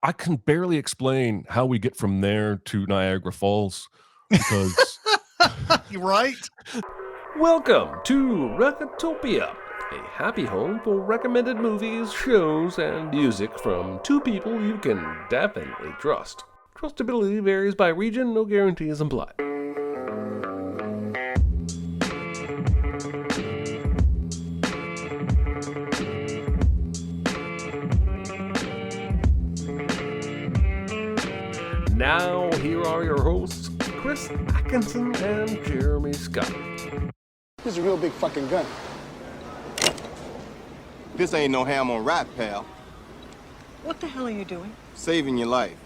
I can barely explain how we get from there to Niagara Falls because You're right. Welcome to Recotopia, a happy home for recommended movies, shows, and music from two people you can definitely trust. Trustability varies by region, no guarantees implied. Now, here are your hosts, Chris Atkinson and Jeremy Scott. This is a real big fucking gun. This ain't no ham on rap, pal. What the hell are you doing? Saving your life.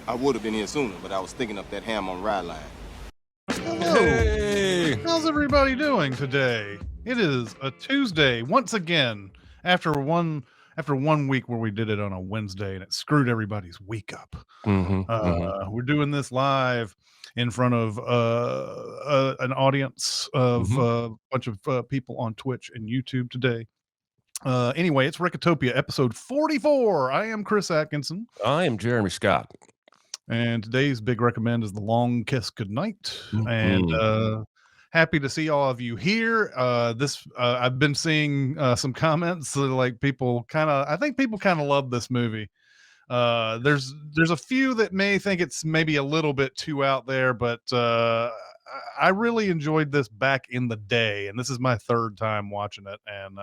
I would have been here sooner, but I was thinking up that ham on rye line. Hello. hey, How's everybody doing today? It is a Tuesday once again after one week where we did it on a Wednesday and it screwed everybody's week up. We're doing this live in front of an audience of a bunch of people on Twitch and YouTube today. Anyway, it's Recotopia episode 44. I am Chris Atkinson. I am Jeremy Scott. And today's big recommend is The Long Kiss Goodnight. And happy to see all of you here. I've been seeing some comments like I think people kind of love this movie. There's a few that may think it's maybe a little bit too out there, but I really enjoyed this back in the day, and this is my third time watching it, and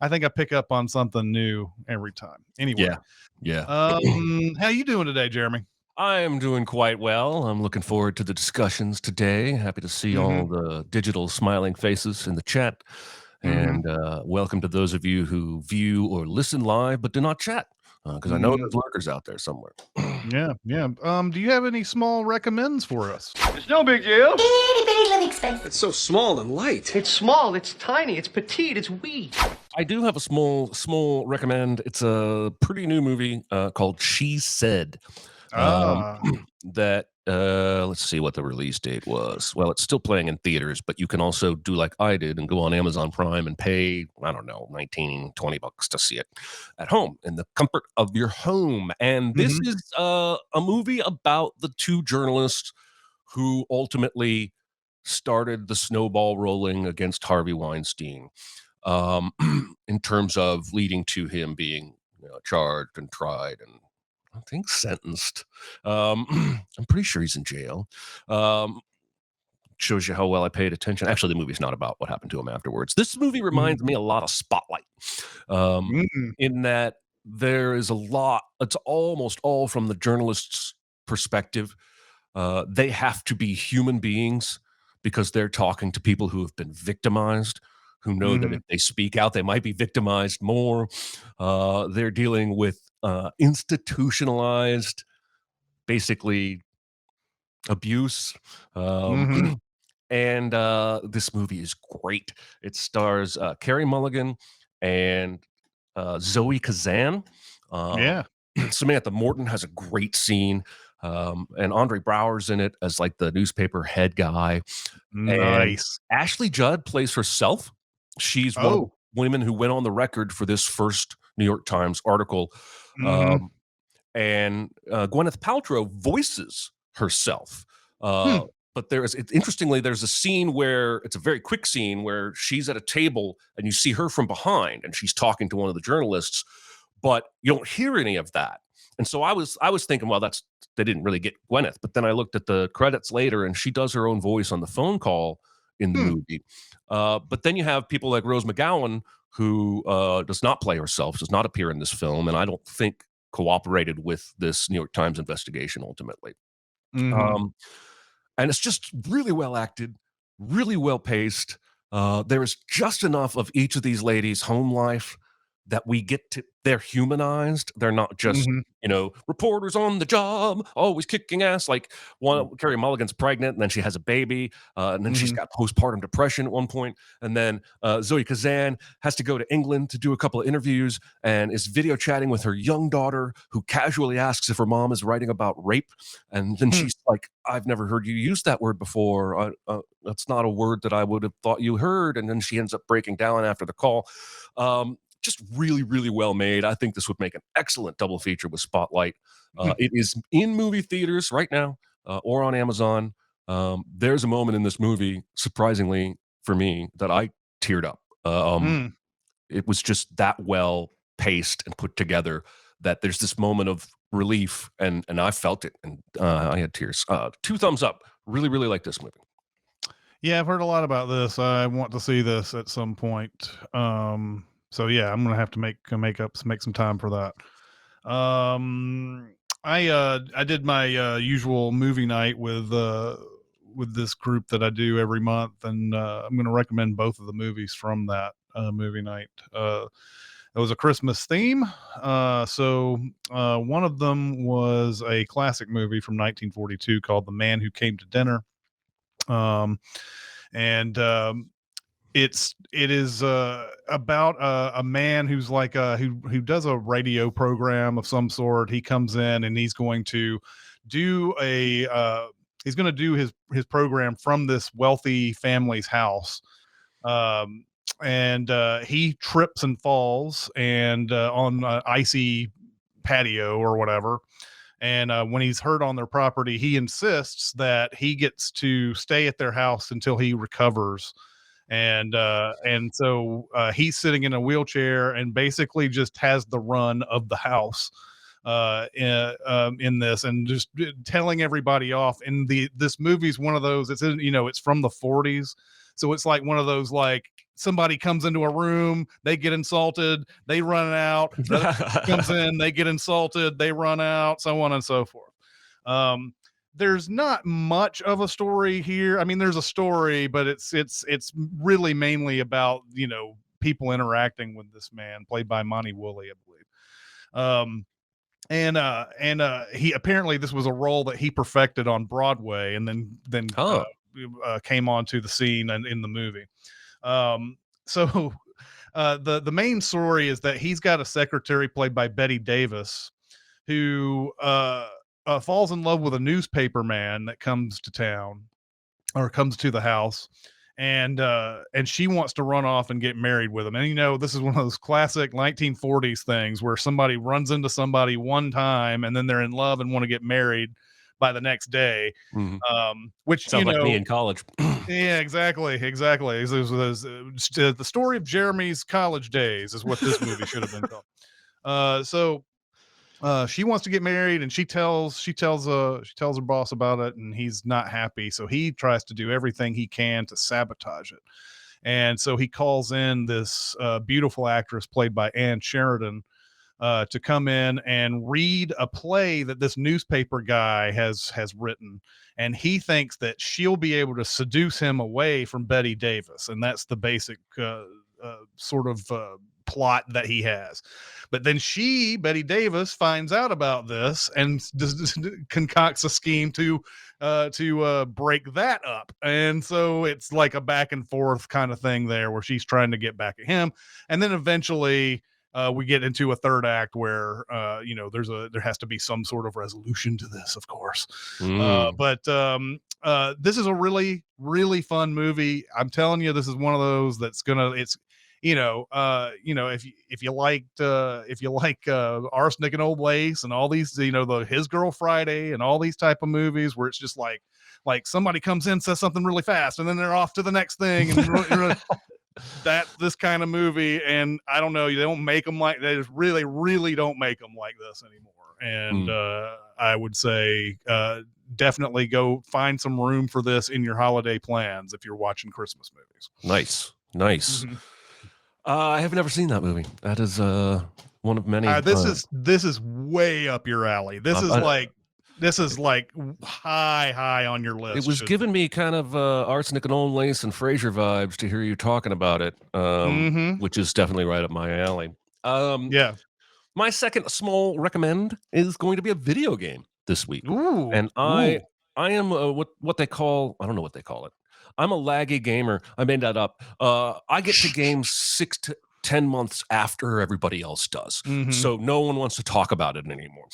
I think I pick up on something new every time. Anyway, Yeah. How you doing today, Jeremy? I am doing quite well. I'm looking forward to the discussions today. Happy to see all the digital smiling faces in the chat. And welcome to those of you who view or listen live but do not chat, because I know there's lurkers out there somewhere. Yeah. Do you have any small recommends for us? It's no big deal. Itty bitty living space. It's so small and light. It's small, it's tiny, it's petite, it's wee. I do have a small recommend. It's a pretty new movie called She Said. That let's see what the release date was. Well, it's still playing in theaters, but you can also do like I did and go on Amazon Prime and pay, I don't know, $19-20 to see it at home in the comfort of your home. And this is a movie about the two journalists who ultimately started the snowball rolling against Harvey Weinstein, in terms of leading to him being charged and tried and I think sentenced. I'm pretty sure he's in jail. Shows you how well I paid attention. Actually, the movie's not about what happened to him afterwards. This movie reminds me a lot of Spotlight, in that there is a lot. It's almost all from the journalist's perspective. They have to be human beings because they're talking to people who have been victimized, who know that if they speak out, they might be victimized more. They're dealing with institutionalized, basically, abuse. And this movie is great. It stars Carey Mulligan and Zoe Kazan. Samantha Morton has a great scene. And Andre Brower's in it as like the newspaper head guy. Nice. And Ashley Judd plays herself. She's one of the women who went on the record for this first New York Times article. And Gwyneth Paltrow voices herself. But interestingly, there's a scene where it's a very quick scene where she's at a table and you see her from behind and she's talking to one of the journalists, but you don't hear any of that. And so I was thinking, well, they didn't really get Gwyneth. But then I looked at the credits later and she does her own voice on the phone call in the movie. But then you have people like Rose McGowan, who does not play herself, does not appear in this film, and I don't think cooperated with this New York Times investigation ultimately. And it's just really well acted, really well paced. There is just enough of each of these ladies' home life that we get to, they're humanized. They're not just, reporters on the job, always kicking ass. Like Carey Mulligan's pregnant and then she has a baby. And then she's got postpartum depression at one point. And then Zoe Kazan has to go to England to do a couple of interviews and is video chatting with her young daughter who casually asks if her mom is writing about rape. And then she's like, I've never heard you use that word before. That's not a word that I would have thought you heard. And then she ends up breaking down after the call. just really, really well made. I think this would make an excellent double feature with Spotlight. It is in movie theaters right now or on Amazon. There's a moment in this movie, surprisingly for me, that I teared up. It was just that well paced and put together that there's this moment of relief, and I felt it, and I had tears. 2 thumbs up. Really, really like this movie. Yeah, I've heard a lot about this. I want to see this at some point. So yeah, I'm gonna have to make some time for that. I did my usual movie night with this group that I do every month, and I'm going to recommend both of the movies from that movie night. It was a Christmas theme. So one of them was a classic movie from 1942 called The Man Who Came to Dinner. It is about a man who's like who does a radio program of some sort. He comes in and he's going to do his program from this wealthy family's house. He trips and falls and on an icy patio or whatever. And when he's hurt on their property, he insists that he gets to stay at their house until he recovers. And so he's sitting in a wheelchair and basically just has the run of the house in this, and just telling everybody off. And this movie's one of those. It's it's from the 40s, so it's like one of those, like, somebody comes into a room, they get insulted, they run out. Comes in, they get insulted, they run out, so on and so forth. There's not much of a story here. I mean, there's a story, but it's really mainly about, people interacting with this man, played by Monty Woolley, I believe. He apparently, this was a role that he perfected on Broadway, and then came onto the scene and in the movie. So the main story is that he's got a secretary played by Betty Davis who falls in love with a newspaper man that comes to town, or comes to the house, and she wants to run off and get married with him. And this is one of those classic 1940s things where somebody runs into somebody one time and then they're in love and want to get married by the next day. Which sounds like me in college. Yeah, exactly. The story of Jeremy's college days is what this movie should have been called. So she wants to get married, and she tells her boss about it, and he's not happy. So he tries to do everything he can to sabotage it. And so he calls in this beautiful actress played by Ann Sheridan to come in and read a play that this newspaper guy has written. And he thinks that she'll be able to seduce him away from Betty Davis. And that's the basic sort of plot that he has. But then Betty Davis, finds out about this and concocts a scheme to break that up. And so it's like a back and forth kind of thing there, where she's trying to get back at him. And then eventually we get into a third act where there has to be some sort of resolution to this, of course. But this is a really, really fun movie. I'm telling you, this is one of those that's if you like Arsenic and Old Lace and all these, the His Girl Friday and all these type of movies where it's just like somebody comes in, says something really fast, and then they're off to the next thing, and that's this kind of movie. And I don't know, they don't make them like, they just really, really don't make them like this anymore. And I would say definitely go find some room for this in your holiday plans if you're watching Christmas movies. Nice. Mm-hmm. I have never seen that movie. That is one of many. This is way up your alley. This is like high on your list. It was giving me kind of Arsenic and Old Lace and Frasier vibes to hear you talking about it, which is definitely right up my alley. Yeah. My second small recommend is going to be a video game this week. Ooh. And I am what they call, I don't know what they call it. I'm a laggy gamer. I made that up. I get to games 6 to 10 months after everybody else does. So no one wants to talk about it anymore.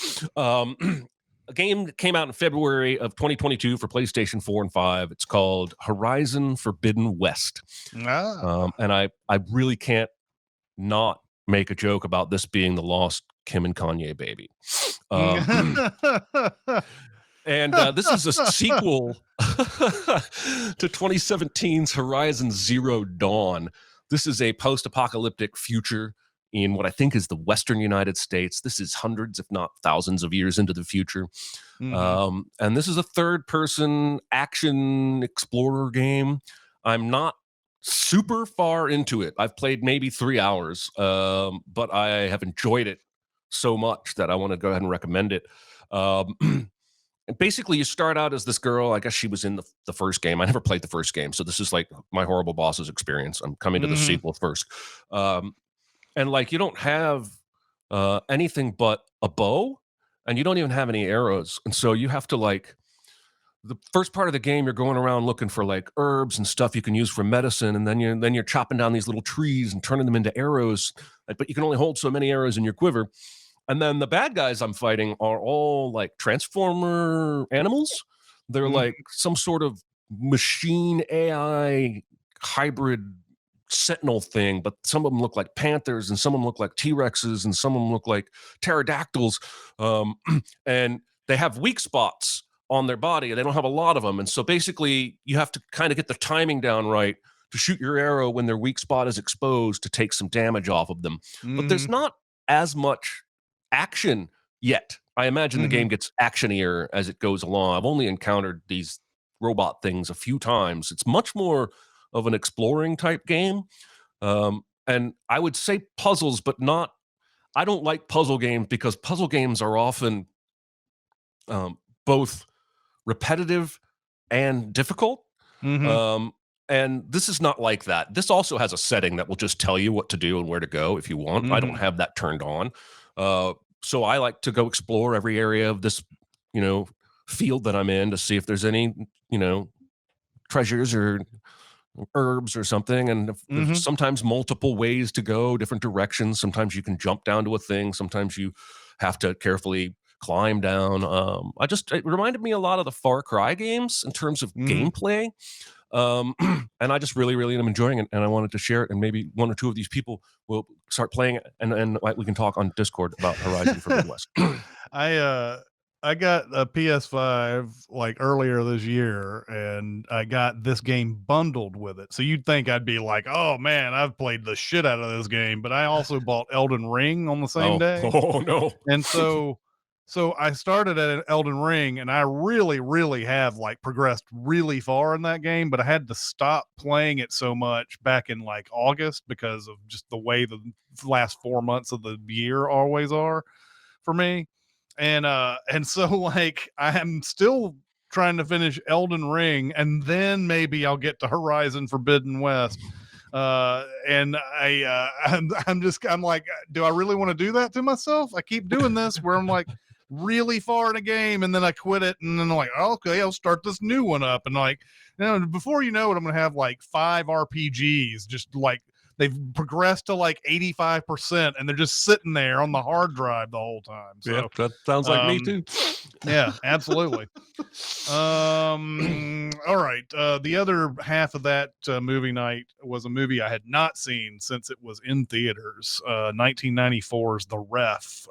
A game that came out in February of 2022 for PlayStation 4 and 5. It's called Horizon Forbidden West. And I really can't not make a joke about this being the lost Kim and Kanye baby. And this is a sequel to 2017's Horizon Zero Dawn. This is a post-apocalyptic future in what I think is the Western United States. This is hundreds, if not thousands of years into the future. And this is a third-person action explorer game. I'm not super far into it. I've played maybe 3 hours, but I have enjoyed it so much that I want to go ahead and recommend it. And basically, you start out as this girl. I guess she was in the first game. I never played the first game, so this is like my horrible bosses experience. I'm coming to the sequel first. And like, you don't have anything but a bow, and you don't even have any arrows. And so you have to, like, the first part of the game, you're going around looking for like herbs and stuff you can use for medicine, and then you're chopping down these little trees and turning them into arrows. But you can only hold so many arrows in your quiver. And then the bad guys I'm fighting are all like transformer animals. They're like some sort of machine AI hybrid sentinel thing, but some of them look like panthers, and some of them look like T-Rexes, and some of them look like pterodactyls. And they have weak spots on their body, and they don't have a lot of them. And so basically you have to kind of get the timing down right to shoot your arrow when their weak spot is exposed to take some damage off of them. But there's not as much action yet. I imagine the game gets actionier as it goes along. I've only encountered these robot things a few times. It's much more of an exploring type game. And I would say puzzles, but not, I don't like puzzle games because puzzle games are often both repetitive and difficult. And this is not like that. This also has a setting that will just tell you what to do and where to go if you want. I don't have that turned on. So I like to go explore every area of this, field that I'm in to see if there's any, treasures or herbs or something. And there's sometimes multiple ways to go, different directions. Sometimes you can jump down to a thing. Sometimes you have to carefully climb down. It reminded me a lot of the Far Cry games in terms of gameplay. And I just really, really am enjoying it, and I wanted to share it, and maybe one or two of these people will start playing it, and we can talk on Discord about Horizon Forbidden West. I got a PS5 like earlier this year, and I got this game bundled with it. So you'd think I'd be like, oh man, I've played the shit out of this game, but I also bought Elden Ring on the same day. Oh no. And so I started at Elden Ring, and I really, really have like progressed really far in that game, but I had to stop playing it so much back in like August because of just the way the last 4 months of the year always are for me. And so like I am still trying to finish Elden Ring, and then maybe I'll get to Horizon Forbidden West. And I'm like, do I really want to do that to myself? I keep doing this where I'm like really far in a game, and then I quit it, and then I'm like, oh, okay, I'll start this new one up, and like, before you know it, I'm gonna have like 5 RPGs, just like they've progressed to like 85%, and they're just sitting there on the hard drive the whole time. So yeah, that sounds like me too. Yeah, absolutely. All right. The other half of that movie night was a movie I had not seen since it was in theaters. 1994's The Ref.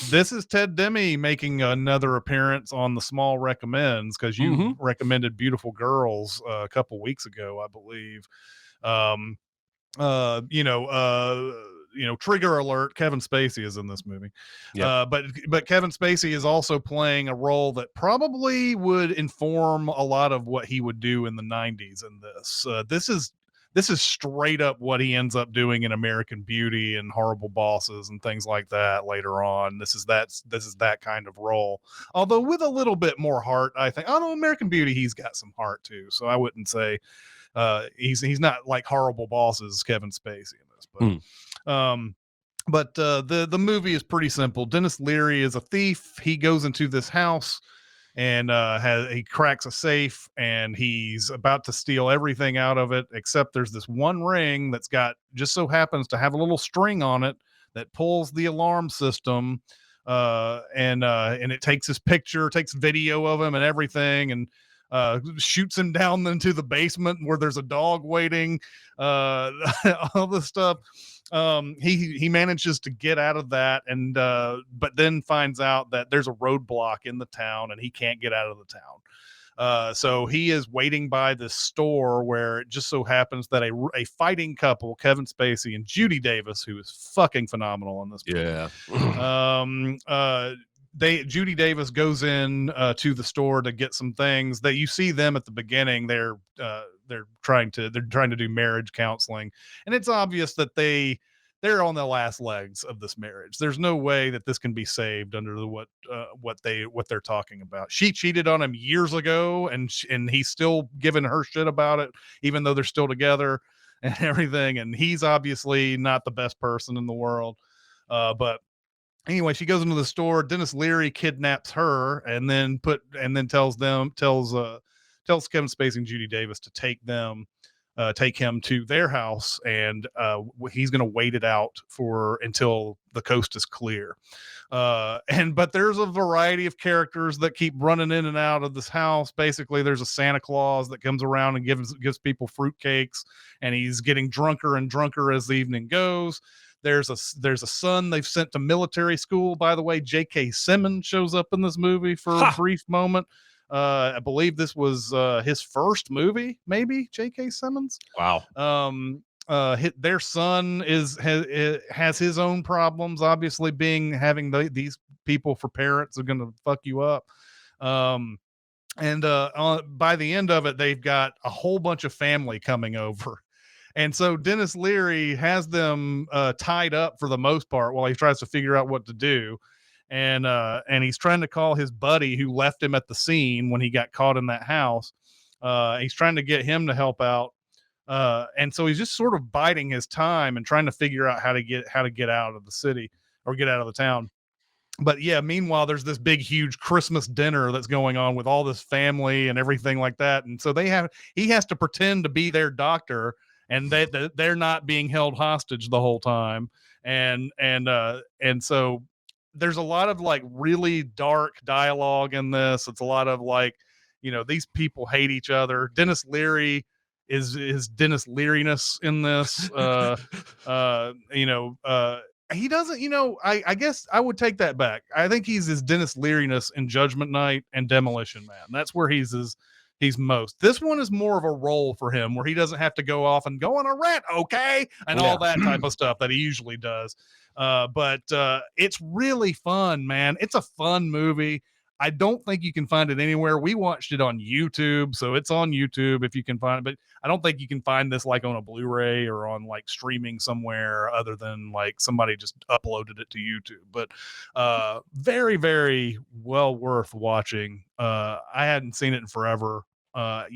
This is Ted Demme making another appearance on the Small Recommends, because you recommended Beautiful Girls a couple weeks ago, I believe. Trigger alert, Kevin Spacey is in this movie. Yep. But Kevin Spacey is also playing a role that probably would inform a lot of what he would do in the 90s in this. This is straight up what he ends up doing in American Beauty and Horrible Bosses and things like that later on. This is that kind of role, although with a little bit more heart, I think. Oh no, American Beauty, he's got some heart too, so I wouldn't say he's not like Horrible Bosses Kevin Spacey in this, but the movie is pretty simple. Dennis Leary is a thief. He goes into this house and he cracks a safe, and he's about to steal everything out of it, except there's this one ring that's got, just so happens to have a little string on it that pulls the alarm system, and it takes his picture, takes video of him and everything, and shoots him down into the basement where there's a dog waiting, all this stuff. He manages to get out of that, and but then finds out that there's a roadblock in the town and he can't get out of the town. So he is waiting by this store where it just so happens that a fighting couple, Kevin Spacey and Judy Davis, who is fucking phenomenal in this movie. Judy Davis goes in to the store to get some things that you see them at the beginning. They're trying to do marriage counseling, and it's obvious that they're on the last legs of this marriage. There's no way that this can be saved under what they're talking about. She cheated on him years ago, and he's still giving her shit about it, even though they're still together and everything. And he's obviously not the best person in the world. But anyway, she goes into the store. Dennis Leary kidnaps her and then tells Kevin Spacey and Judy Davis to take him to their house, and he's going to wait it out until the coast is clear. But there's a variety of characters that keep running in and out of this house. Basically, there's a Santa Claus that comes around and gives people fruitcakes, and he's getting drunker and drunker as the evening goes. There's a son they've sent to military school. By the way, J.K. Simmons shows up in this movie for a brief moment. I believe this was his first movie, maybe, J.K. Simmons. Wow. Their son has his own problems, obviously, having these people for parents are going to fuck you up. By the end of it, they've got a whole bunch of family coming over. And so Dennis Leary has them tied up for the most part while he tries to figure out what to do. And he's trying to call his buddy who left him at the scene when he got caught in that house. He's trying to get him to help out. And so he's just sort of biding his time and trying to figure out how to get out of the city or get out of the town. But yeah, meanwhile, there's this big, huge Christmas dinner that's going on with all this family and everything like that. And so he has to pretend to be their doctor, and they're not being held hostage the whole time. And so there's a lot of like really dark dialogue in this. It's a lot of like, these people hate each other. Dennis Leary is Dennis Leariness in this. He doesn't, I guess I would take that back. I think he's his Dennis Leariness in Judgment Night and Demolition Man. That's where he's most. This one is more of a role for him where he doesn't have to go off and go on a rant, okay, and all that type of stuff that he usually does. But it's really fun, man. It's a fun movie. I don't think you can find it anywhere. We watched it on YouTube, so it's on YouTube if you can find it, but I don't think you can find this like on a Blu-ray or on like streaming somewhere other than like somebody just uploaded it to YouTube. But very, very well worth watching. I hadn't seen it in forever. I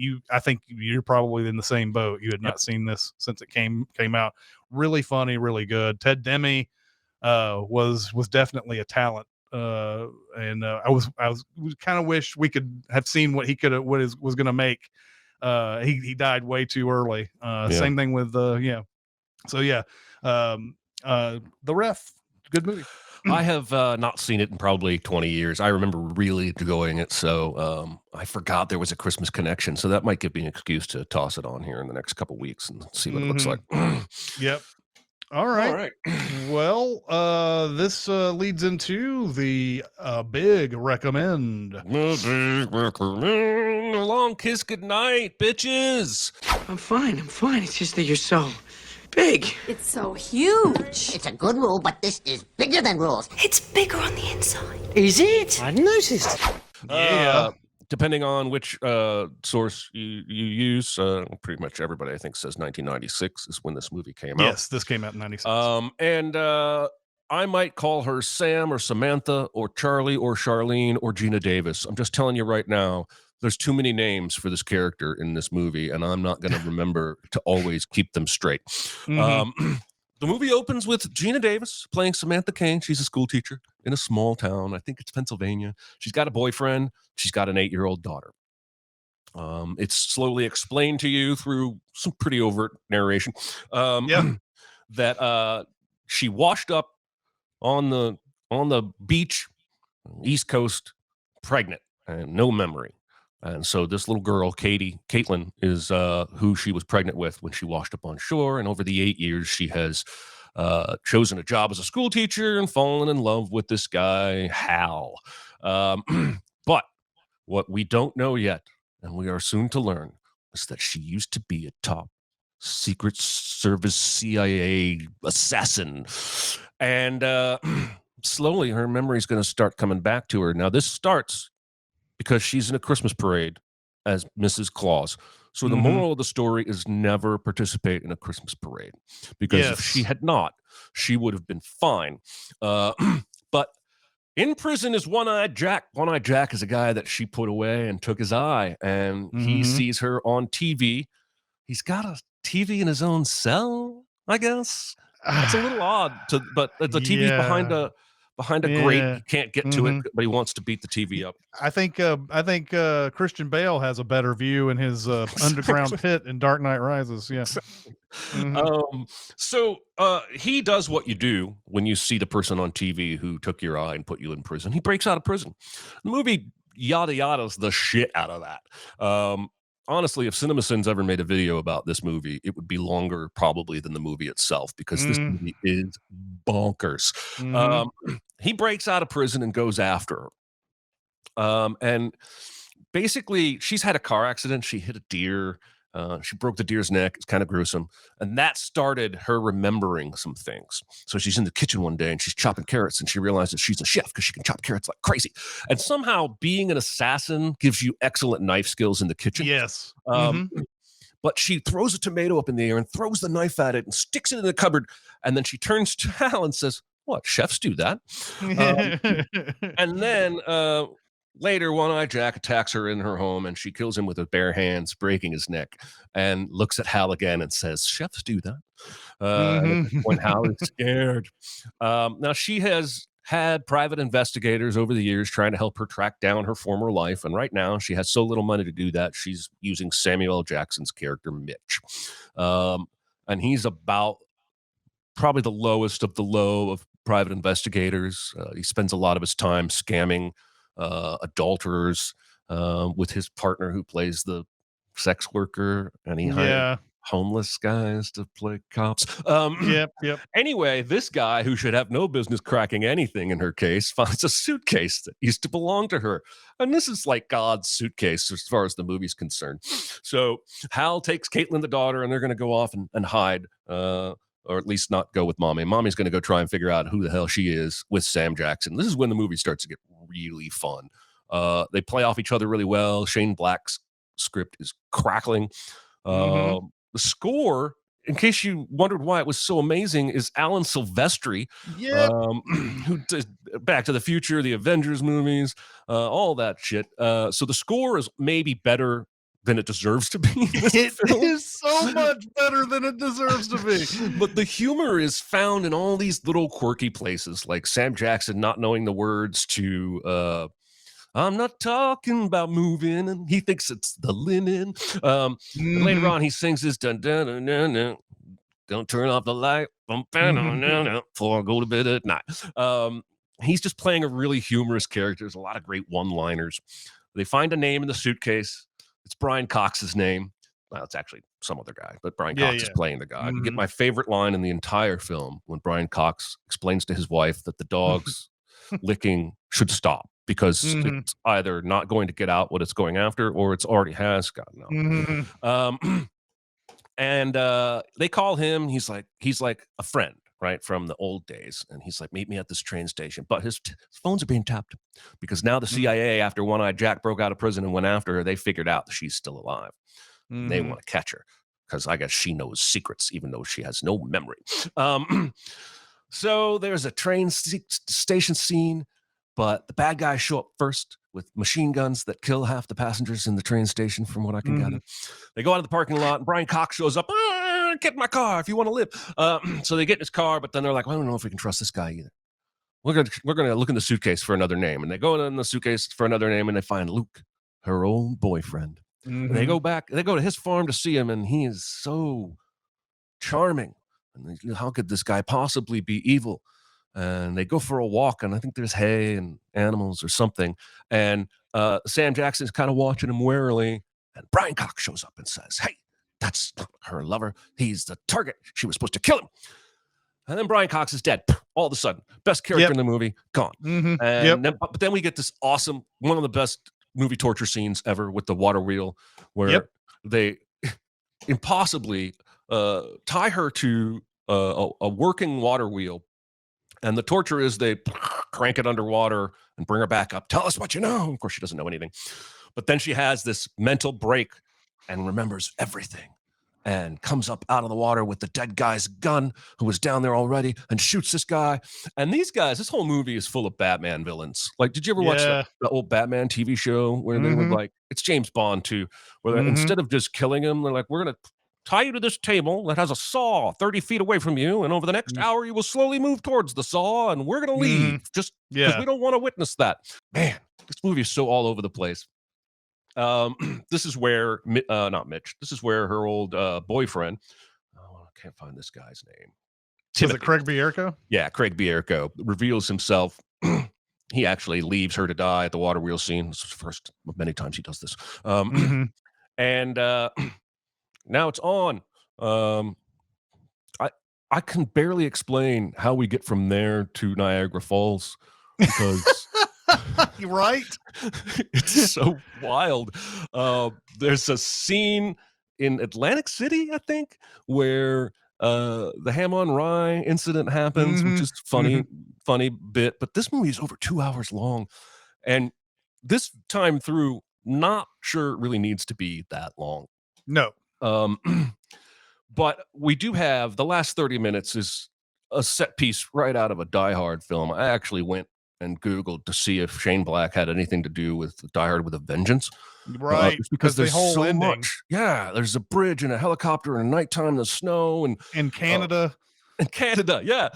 think you're probably in the same boat. You had not seen this since it came out. Really funny, really good. Ted Demme was definitely a talent. I was kind of wish we could have seen what he was going to make. He died way too early. Same thing with So yeah. The Ref, good movie. I have not seen it in probably 20 years. I remember really enjoying it, so I forgot there was a Christmas connection. So that might give me an excuse to toss it on here in the next couple weeks and see what it looks like. Yep. All right. Well, this leads into the big recommend. A long kiss goodnight, bitches. I'm fine. It's just that you're so big. It's so huge. It's a good rule, but this is bigger than rules. It's bigger on the inside. Is it? I noticed. Depending on which source you use, pretty much everybody I think says 1996 is when this movie came out. Yes, this came out in 96. And I might call her Sam or Samantha or Charlie or Charlene or Gina Davis. I'm just telling you right now, there's too many names for this character in this movie, and I'm not going to remember to always keep them straight. The movie opens with Gina Davis playing Samantha Kane. She's a school teacher in a small town. I think it's Pennsylvania. She's got a boyfriend. She's got an 8-year-old daughter. It's slowly explained to you through some pretty overt narration that she washed up on the beach, East Coast, pregnant, and no memory. And so this little girl, Caitlin, is who she was pregnant with when she washed up on shore. And over the 8 years, she has chosen a job as a school teacher and fallen in love with this guy, Hal. But what we don't know yet, and we are soon to learn, is that she used to be a top Secret Service CIA assassin. And slowly her memory is going to start coming back to her. Now, this starts because she's in a Christmas parade as Mrs. Claus. So the moral of the story is never participate in a Christmas parade, because if she had not, she would have been fine. But in prison is One-Eyed Jack. One-Eyed Jack is a guy that she put away and took his eye, and he sees her on TV. He's got a TV in his own cell, I guess. It's a little odd, but the TV's behind a grate. He can't get to it, but he wants to beat the TV up. I think Christian Bale has a better view in his underground pit in Dark Knight Rises. Yeah. So he does what you do when you see the person on TV who took your eye and put you in prison. He breaks out of prison. The movie yada yada's the shit out of that. Honestly, if Cinemasins ever made a video about this movie, it would be longer probably than the movie itself, because this movie is bonkers. He breaks out of prison and goes after her. And basically, she's had a car accident. She hit a deer. She broke the deer's neck. It's kind of gruesome. And that started her remembering some things. So she's in the kitchen one day and she's chopping carrots, and she realizes she's a chef because she can chop carrots like crazy. And somehow being an assassin gives you excellent knife skills in the kitchen. Yes. But she throws a tomato up in the air and throws the knife at it and sticks it in the cupboard. And then she turns to Hal and says, "What? Chefs do that?" And then later, One-Eyed Jack attacks her in her home, and she kills him with her bare hands, breaking his neck, and looks at Hal again and says, "Chefs do that." When Hal is scared. Now, she has had private investigators over the years trying to help her track down her former life, and right now she has so little money to do that, she's using Samuel L. Jackson's character, Mitch. And he's about probably the lowest of the low of private investigators. He spends a lot of his time scamming adulterers with his partner who plays the sex worker, and he hired homeless guys to play cops. Yep. Anyway, this guy, who should have no business cracking anything in her case, finds a suitcase that used to belong to her. And this is like God's suitcase as far as the movie's concerned. So Hal takes Caitlin, the daughter, and they're going to go off and hide, or at least not go with Mommy. Mommy's going to go try and figure out who the hell she is with Sam Jackson. This is when the movie starts to get really fun. They play off each other really well. Shane Black's script is crackling. The score, in case you wondered why it was so amazing, is Alan Silvestri, who did Back to the Future, the Avengers movies, all that shit. So the score is maybe better than it deserves to be. It is so much better than it deserves to be. But the humor is found in all these little quirky places, like Sam Jackson not knowing the words to "I'm not talking about moving," and he thinks it's the linen. And later on, he sings this dun dun dun dun dun. Don't turn off the light before I go to bed at night. He's just playing a really humorous character. There's a lot of great one-liners. They find a name in the suitcase. It's Brian Cox's name. Well, it's actually some other guy, but Brian Cox is playing the guy. You get my favorite line in the entire film when Brian Cox explains to his wife that the dog's licking should stop, because it's either not going to get out what it's going after, or it's already has gotten out. And they call him. He's like a friend, right, from the old days. And he's like, "Meet me at this train station." But his phones are being tapped, because now the CIA, after One-Eyed Jack broke out of prison and went after her, they figured out that she's still alive. They want to catch her, because I guess she knows secrets, even though she has no memory. So there's a train station scene, but the bad guys show up first with machine guns that kill half the passengers in the train station, from what I can gather. They go out of the parking lot, and Brian Cox shows up. "Get in my car if you want to live." So they get in his car, but then they're like, "I don't know if we can trust this guy either. We're gonna look in the suitcase for another name." And they go in the suitcase for another name, and they find Luke, her old boyfriend. And they go to his farm to see him, and he is so charming. And how could this guy possibly be evil? And they go for a walk, and I think there's hay and animals or something. And Sam Jackson's kind of watching him warily, and Brian Cox shows up and says, "Hey, that's not her lover. He's the target. She was supposed to kill him." And then Brian Cox is dead. All of a sudden, best character in the movie, gone. And then we get this awesome, one of the best movie torture scenes ever with the water wheel, where they impossibly tie her to a working water wheel. And the torture is they crank it underwater and bring her back up. Tell us what you know. Of course, she doesn't know anything. But then she has this mental break and remembers everything and comes up out of the water with the dead guy's gun who was down there already and shoots this guy. And these guys, this whole movie is full of Batman villains. Like, did you ever watch the old Batman TV show where they would like, it's James Bond too, where instead of just killing him, they're like, we're going to tie you to this table that has a saw 30 feet away from you. And over the next hour, you will slowly move towards the saw and we're going to leave just because we don't want to witness that. Man, this movie is so all over the place. This is where not Mitch. This is where her old boyfriend. Oh, I can't find this guy's name. Was it Craig Bierko? Yeah, Craig Bierko reveals himself. He actually leaves her to die at the water wheel scene. This is the first of many times he does this. And now it's on. I can barely explain how we get from there to Niagara Falls because. Right? It's so wild. There's a scene in Atlantic City, I think, where the ham on rye incident happens, which is funny bit. But this movie is over 2 hours long. And this time through, not sure it really needs to be that long. No. But we do have the last 30 minutes is a set piece right out of a Die Hard film. I actually went and Googled to see if Shane Black had anything to do with Die Hard with a Vengeance. Right. Because there's the whole so ending. much. Yeah. There's a bridge and a helicopter and nighttime in the snow. And in Canada. Yeah.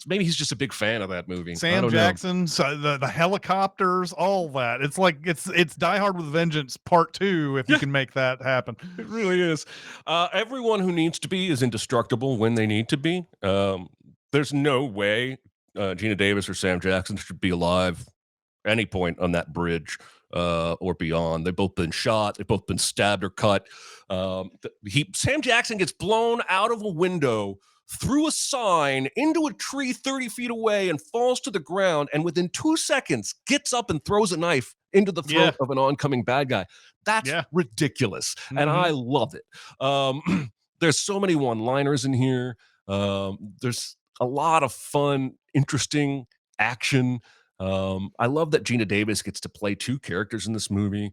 Maybe he's just a big fan of that movie. Sam Jackson, so the helicopters, all that. It's like it's Die Hard with a Vengeance Part 2 if you can make that happen. It really is. Everyone who needs to be is indestructible when they need to be. There's no way Gina Davis or Sam Jackson should be alive any point on that bridge or beyond. They've both been shot. They've both been stabbed or cut. Sam Jackson gets blown out of a window through a sign into a tree 30 feet away and falls to the ground. And within 2 seconds gets up and throws a knife into the throat of an oncoming bad guy. That's ridiculous. And I love it. There's so many one-liners in here. There's a lot of fun, interesting action. I love that Gina Davis gets to play two characters in this movie.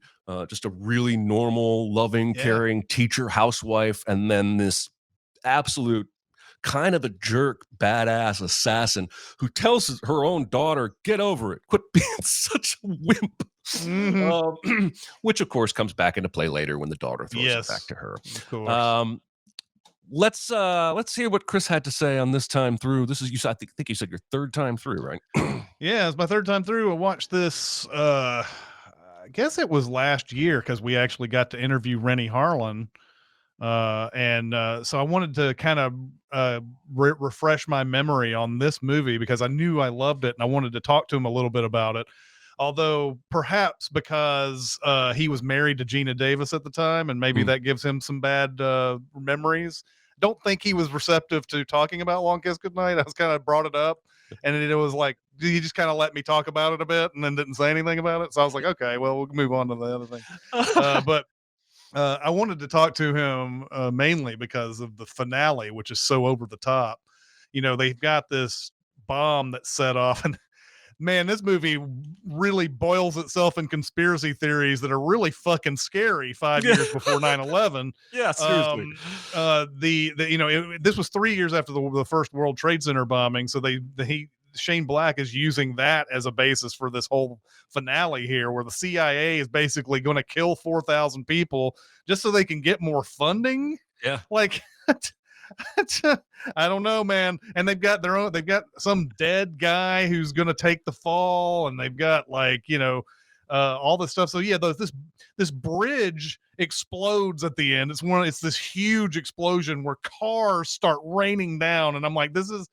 Just a really normal, loving, caring teacher, housewife, and then this absolute kind of a jerk, badass assassin who tells her own daughter, get over it. Quit being such a wimp. Which, of course, comes back into play later when the daughter throws it back to her. Of course. Let's hear what Chris had to say on this time through. This is I think you said your third time through, right? Yeah, it's my third time through. I watched this. I guess it was last year because we actually got to interview Rennie Harlan, and so I wanted to kind of refresh my memory on this movie because I knew I loved it and I wanted to talk to him a little bit about it. Although perhaps because he was married to Gina Davis at the time, and maybe that gives him some bad memories. Don't think he was receptive to talking about Long Kiss Goodnight. I was kind of brought it up, and it was like he just kind of let me talk about it a bit, and then didn't say anything about it. So I was like, okay, well, we'll move on to the other thing. But I wanted to talk to him mainly because of the finale, which is so over the top. You know, they've got this bomb that's set off, and man, this movie really boils itself in conspiracy theories that are really fucking scary 5 years before 9/11. Yeah, seriously. This was 3 years after the first World Trade Center bombing. So Shane Black is using that as a basis for this whole finale here, where the CIA is basically going to kill 4,000 people just so they can get more funding. Yeah. Like, I don't know, man. And they've got some dead guy who's going to take the fall, and they've got all this stuff. So yeah, this bridge explodes at the end. It's this huge explosion where cars start raining down, and I'm like, this is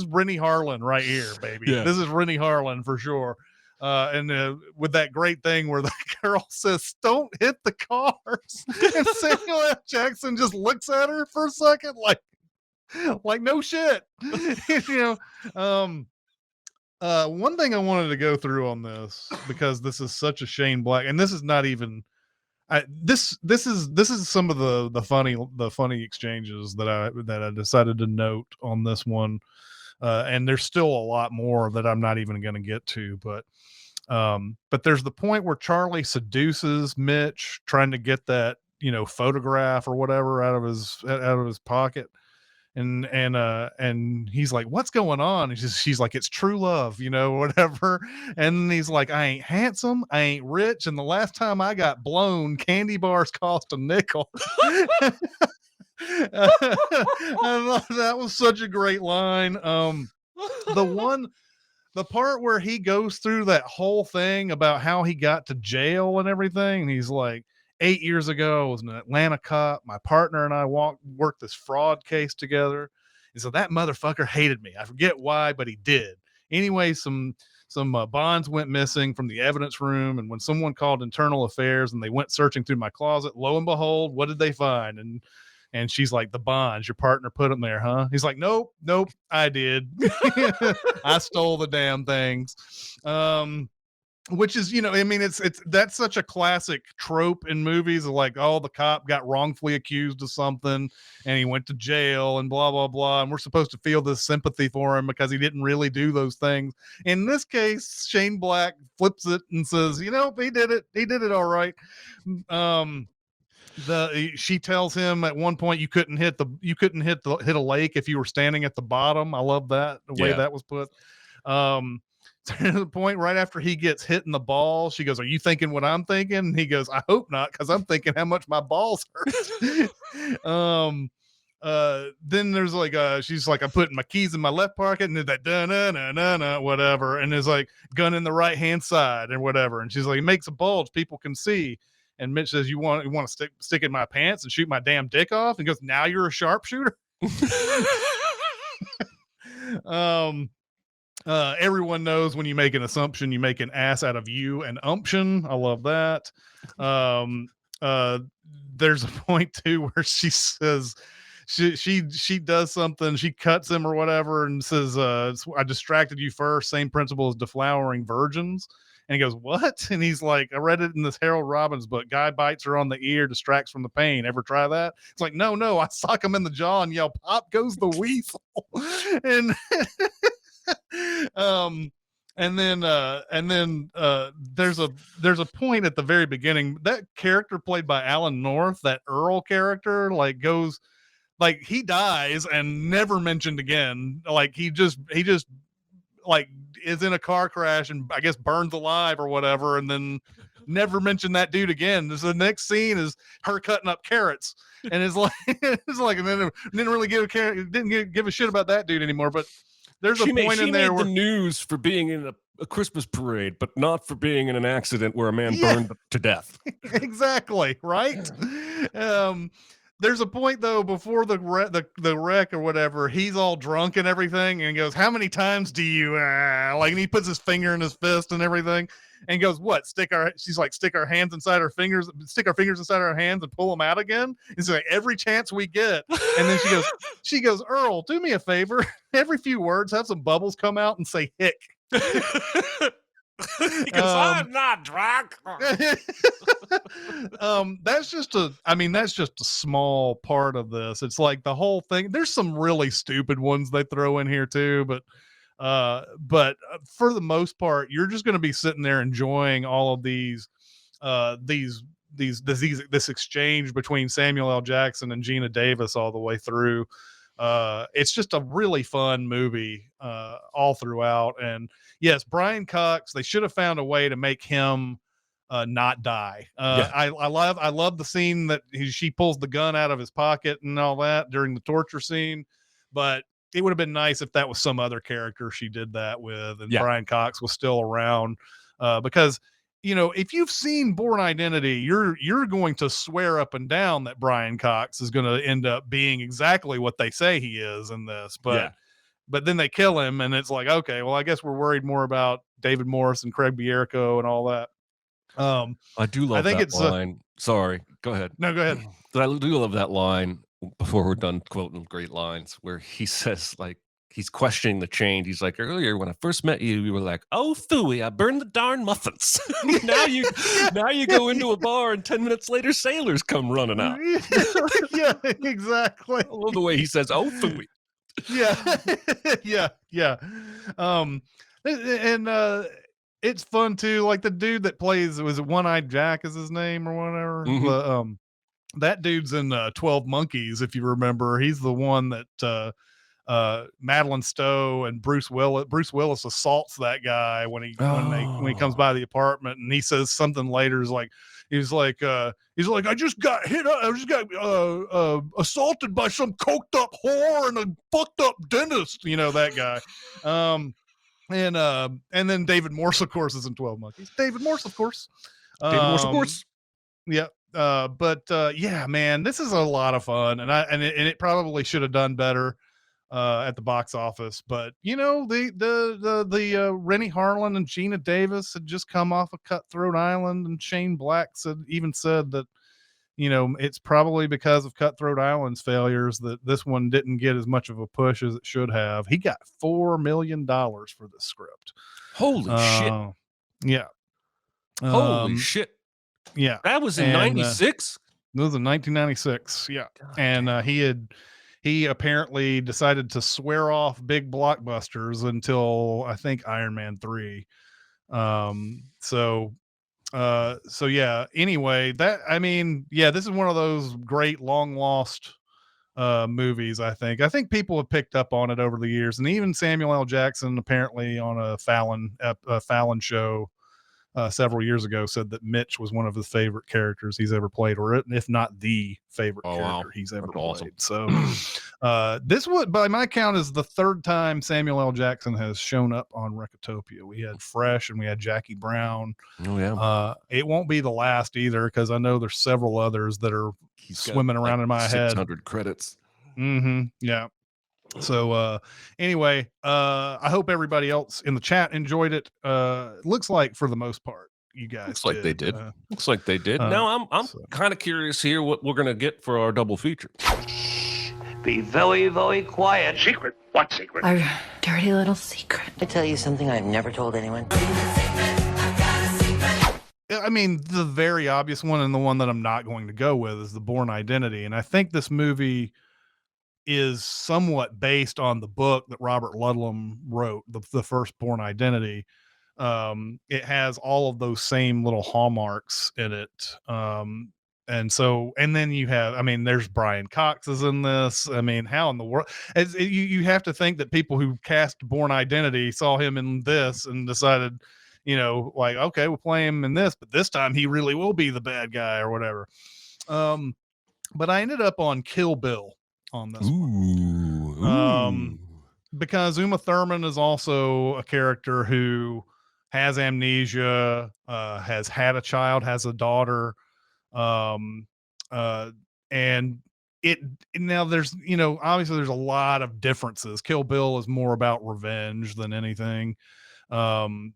Rennie Harlan right here, baby. Yeah. This is Rennie Harlan for sure. with that great thing where the girl says, "Don't hit the cars," and Samuel L. Jackson just looks at her for a second, like no shit, you know. One thing I wanted to go through on this, because this is such a Shane Black, and this is not even. This is some of the funny exchanges that I decided to note on this one, and there's still a lot more that I'm not even going to get to, but there's the point where Charlie seduces Mitch, trying to get that photograph or whatever out of his pocket, and he's like, "What's going on?" And she's like, "It's true love, whatever." And he's like, "I ain't handsome, I ain't rich, and the last time I got blown, candy bars cost a nickel." I thought that was such a great line. The part where he goes through that whole thing about how he got to jail and everything, and he's like, 8 years ago, I was an Atlanta cop. My partner and I worked this fraud case together. And so that motherfucker hated me. I forget why, but he did. Anyway, some bonds went missing from the evidence room. And when someone called internal affairs and they went searching through my closet, lo and behold, what did they find? And she's like, "The bonds, your partner put them there, huh?" He's like, nope, I did. I stole the damn things. Which is, I mean, that's such a classic trope in movies of like, oh, the cop got wrongfully accused of something and he went to jail and blah, blah, blah. And we're supposed to feel this sympathy for him because he didn't really do those things. In this case, Shane Black flips it and says, he did it. He did it all right. She tells him at one point, you couldn't hit a lake if you were standing at the bottom. I love that, the way that was put. To the point right after he gets hit in the ball, she goes, "Are you thinking what I'm thinking?" And he goes, "I hope not, because I'm thinking how much my balls hurt." Then there's like she's like, "I'm putting my keys in my left pocket," and there's that da whatever, and there's like gun in the right hand side and whatever, and she's like, "It makes a bulge, people can see." And Mitch says, "You want to stick in my pants and shoot my damn dick off?" And goes, "Now you're a sharpshooter." Everyone knows when you make an assumption, you make an ass out of you and umption. I love that. There's a point too where she says she does something, she cuts him or whatever and says, "I distracted you first, same principle as deflowering virgins." And he goes, "What?" And he's like, "I read it in this Harold Robbins book. Guy bites her on the ear, distracts from the pain. Ever try that?" It's like, no, I sock him in the jaw and yell, "Pop goes the weasel." And there's a point at the very beginning, that character played by Alan North, that Earl character, like goes, like he dies and never mentioned again. Like he just like is in a car crash and I guess burns alive or whatever, and then never mentioned that dude again. So the next scene is her cutting up carrots, and it's like and then didn't really give a shit about that dude anymore. But there's a point in there where the news for being in a Christmas parade, but not for being in an accident where a man burned to death. Exactly, right. There's a point though before the wreck or whatever, he's all drunk and everything, and goes, "How many times do you like?" And he puts his finger in his fist and everything, and goes, "What? She's like, stick our fingers inside our hands and pull them out again." He's like, "Every chance we get." And then she goes, "Earl, do me a favor. Every few words, have some bubbles come out and say hick." Because I'm not drunk. That's just a small part of this. It's like the whole thing. There's some really stupid ones they throw in here too, but for the most part, you're just going to be sitting there enjoying all of this exchange between Samuel L. Jackson and Gina Davis all the way through. It's just a really fun movie all throughout. And yes, Brian Cox, they should have found a way to make him not die. I love the scene that she pulls the gun out of his pocket and all that during the torture scene, but it would have been nice if that was some other character she did that with, and Brian Cox was still around, because if you've seen Bourne Identity, you're going to swear up and down that Brian Cox is going to end up being exactly what they say he is in this. But but then they kill him, and it's like, okay, well, I guess we're worried more about David Morse and Craig Bierko and all that. I do love think that it's line. Sorry, go ahead. no, go ahead. But I do love that line before we're done quoting great lines where he says, like, he's questioning the change. He's like, earlier when I first met you, you were like, "Oh, phooey, I burned the darn muffins." now you go into a bar and 10 minutes later, sailors come running out. Yeah, exactly. I love the way he says, "Oh, phooey." Yeah. And it's fun too. Like the dude that plays, was it One-Eyed Jack is his name or whatever? Mhm. That dude's in 12 Monkeys, if you remember. He's the one that Madeline Stowe and Bruce Willis assaults that guy when he comes by the apartment, and he says something later is like, he's like I just got assaulted by some coked up whore and a fucked up dentist, that guy. And then David Morse, of course, is in 12 Monkeys. David Morse, of course. Yeah. But yeah, man, this is a lot of fun, and it probably should have done better at the box office. But the Rennie Harlan and Gina Davis had just come off of Cutthroat Island, and Shane Black said that it's probably because of Cutthroat Island's failures that this one didn't get as much of a push as it should have. He got $4 million for the script. Holy shit! Yeah. Holy shit! Yeah, that was in '96. It was in 1996. Yeah, God, and he apparently decided to swear off big blockbusters until I think Iron Man 3. So yeah. Anyway, this is one of those great long lost movies. I think people have picked up on it over the years, and even Samuel L. Jackson, apparently on a Fallon show several years ago, said that Mitch was one of his favorite characters he's ever played, or if not the favorite character he's ever played. Awesome. So this would, by my count, is the third time Samuel L. Jackson has shown up on Recotopia. We had Fresh and we had Jackie Brown. Oh yeah. It won't be the last either, because I know there's several others that are swimming around in my head. 600 credits. Yeah. So anyway, I hope everybody else in the chat enjoyed it. Looks like for the most part you guys looks like they did. Looks like they did. Now I'm kind of curious here what we're gonna get for our double feature. Be very, very quiet. Secret? What secret? Our dirty little secret. I tell you something I've never told anyone. I mean, the very obvious one, and the one that I'm not going to go with, is The Bourne Identity. And I think this movie is somewhat based on the book that Robert Ludlum wrote, the first Bourne Identity. It has all of those same little hallmarks in it. And then you have, there's Brian Cox is in this. How in the world? You have to think that people who cast Bourne Identity saw him in this and decided, okay, we'll play him in this, but this time he really will be the bad guy or whatever. But I ended up on Kill Bill on this one. Because Uma Thurman is also a character who has amnesia, has had a child, has a daughter. And now there's, obviously there's a lot of differences. Kill Bill is more about revenge than anything. And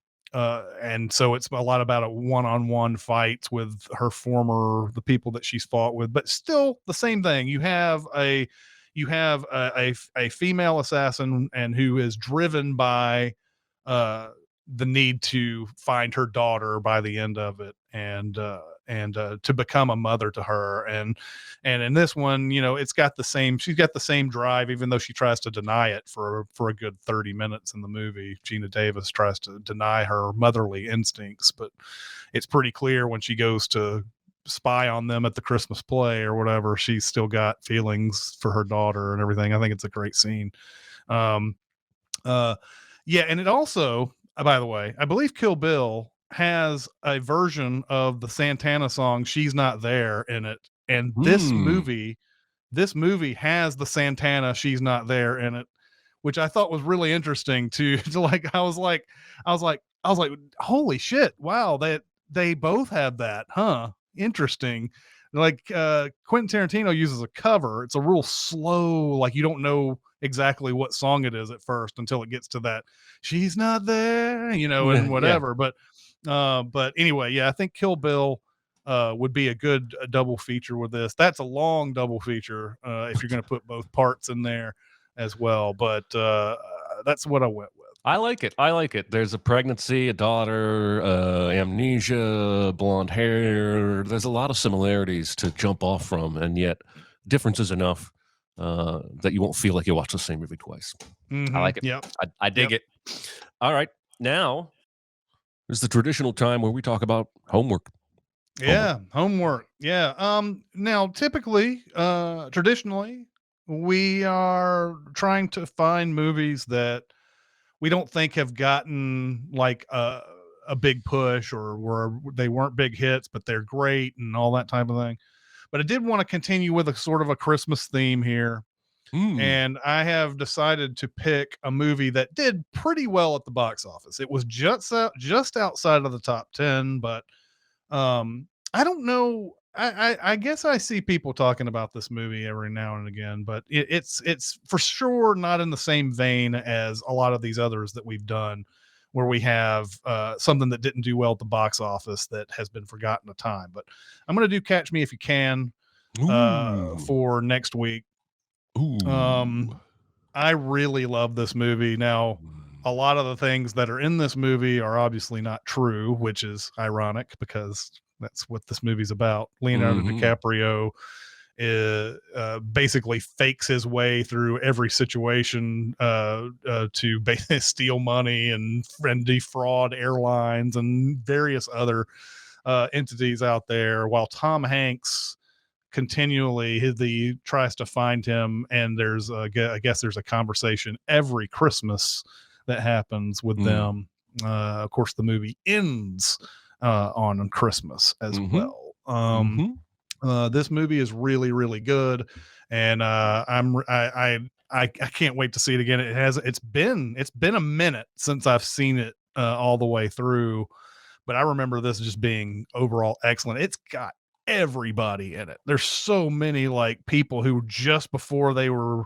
so it's a lot about a one-on-one fights with the people that she's fought with, but still the same thing. You have a female assassin, and who is driven by the need to find her daughter by the end of it, and to become a mother to her. And in this one, she's got the same drive, even though she tries to deny it for a good 30 minutes in the movie. Gina Davis tries to deny her motherly instincts, but it's pretty clear when she goes to spy on them at the Christmas play or whatever, she's still got feelings for her daughter and everything. I think it's a great scene. And it also, by the way, I believe Kill Bill has a version of the Santana song "She's Not There" in it, and this movie has the Santana "She's Not There" in it, which I thought was really interesting to I was like, holy shit, wow, that they both have that, huh? Interesting. Like Quentin Tarantino uses a cover. It's a real slow, like you don't know exactly what song it is at first until it gets to that she's not there, you know, and whatever. But anyway, yeah, I think Kill Bill would be a good double feature with this. That's a long double feature if you're going to put both parts in there as well. But that's what I went with. I like it. There's a pregnancy, a daughter, amnesia, blonde hair. There's a lot of similarities to jump off from, and yet differences enough that you won't feel like you watch the same movie twice. I like it. Yep. I dig it. All right. Now is the traditional time where we talk about homework. Homework. Yeah. Now typically, traditionally, we are trying to find movies that we don't think have gotten like a big push or they weren't big hits, but they're great and all that type of thing. But I did want to continue with a sort of a Christmas theme here. And I have decided to pick a movie that did pretty well at the box office. It was just outside of the top 10, but I don't know. I guess I see people talking about this movie every now and again, but it's for sure not in the same vein as a lot of these others that we've done, where we have something that didn't do well at the box office that has been forgotten a time. But I'm going to do Catch Me If You Can for next week. I really love this movie. Now, a lot of the things that are in this movie are obviously not true, which is ironic because that's what this movie's about. Leonardo DiCaprio basically fakes his way through every situation to basically steal money and defraud airlines and various other entities out there, while Tom Hanks continually he tries to find him, and there's I guess there's a conversation every Christmas that happens with them. Of course, the movie ends on Christmas as well. This movie is really, really good, and I can't wait to see it again. It's been a minute since I've seen it all the way through, but I remember this just being overall excellent. It's got everybody in it. There's so many like people who just before they were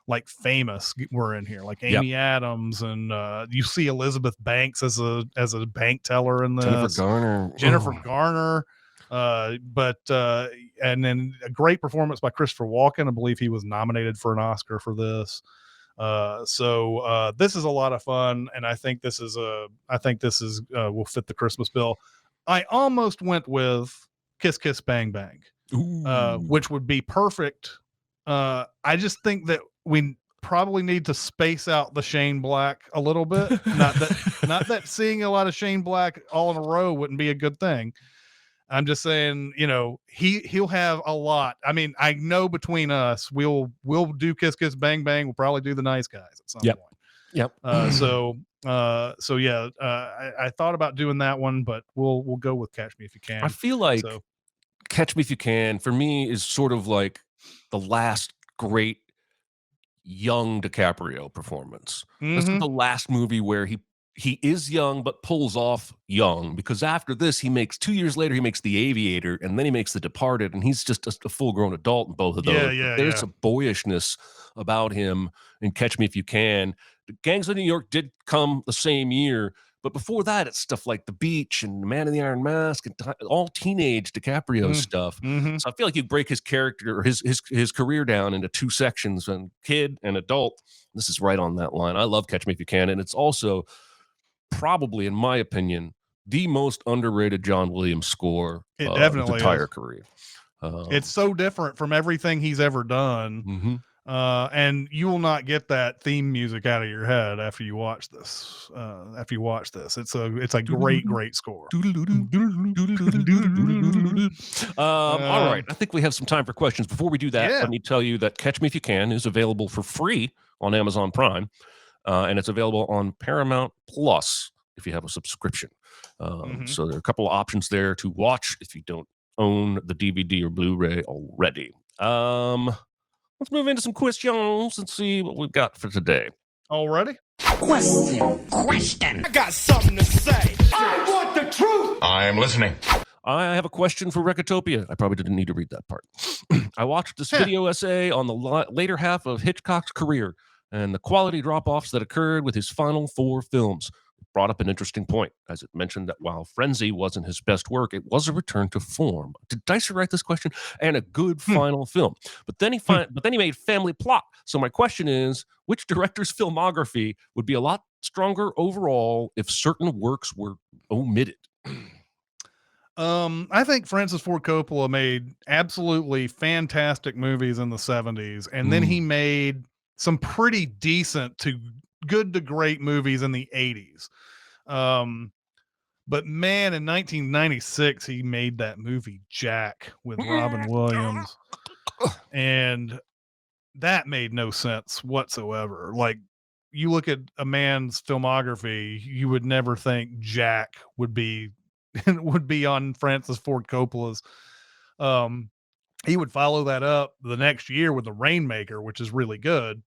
like famous were in here, like Amy Adams, and you see Elizabeth Banks as a bank teller in this. Jennifer Garner. But and then a great performance by Christopher Walken. I believe he was nominated for an Oscar for this. So this is a lot of fun, and I think this is will fit the Christmas bill. I almost went with Kiss Kiss Bang Bang, which would be perfect. I just think that we probably need to space out the Shane Black a little bit. Not that seeing a lot of Shane Black all in a row wouldn't be a good thing. I'm just saying, you know, he'll have a lot. I mean, I know between us, we'll do Kiss Kiss Bang Bang. We'll probably do The Nice Guys at some point. So yeah, I thought about doing that one, but we'll go with Catch Me If You Can. I feel like Catch Me If You Can for me is sort of like the last great young DiCaprio performance. This is the last movie where he is young but pulls off young, because after this 2 years later he makes The Aviator, and then he makes The Departed, and he's just a full-grown adult in both of those. There's a boyishness about him in Catch Me If You Can. Gangs of New York did come the same year, but before that it's stuff like The Beach and Man in the Iron Mask and all teenage DiCaprio stuff. So I feel like you break his character or his career down into two sections, and kid and adult. This is right on that line. I love Catch Me If You Can, and it's also probably, in my opinion, the most underrated John Williams score of his entire career. It's so different from everything he's ever done. And you will not get that theme music out of your head after you watch this. It's a great score. All right, I think we have some time for questions. Before we do that, let me tell you that Catch Me If You Can is available for free on Amazon Prime, and it's available on Paramount Plus if you have a subscription. So there are a couple of options there to watch if you don't own the DVD or Blu-ray already. Let's move into some questions and see what we've got for today. Already? Question. I got something to say. I want the truth. I am listening. I have a question for Recotopia. I probably didn't need to read that part. I watched this video essay on the later half of Hitchcock's career, and the quality drop-offs that occurred with his final 4 films. It brought up an interesting point, as it mentioned that while Frenzy wasn't his best work, it was a return to form. Did Dicer write this question? And a good final film. But then he made Family Plot. So my question is, which director's filmography would be a lot stronger overall if certain works were omitted? I think Francis Ford Coppola made absolutely fantastic movies in the 70s, and then he made some pretty decent to good to great movies in the 80s. But man, in 1996, he made that movie Jack with Robin Williams, and that made no sense whatsoever. Like, you look at a man's filmography, you would never think Jack would be on Francis Ford Coppola's. He would follow that up the next year with The Rainmaker, which is really good.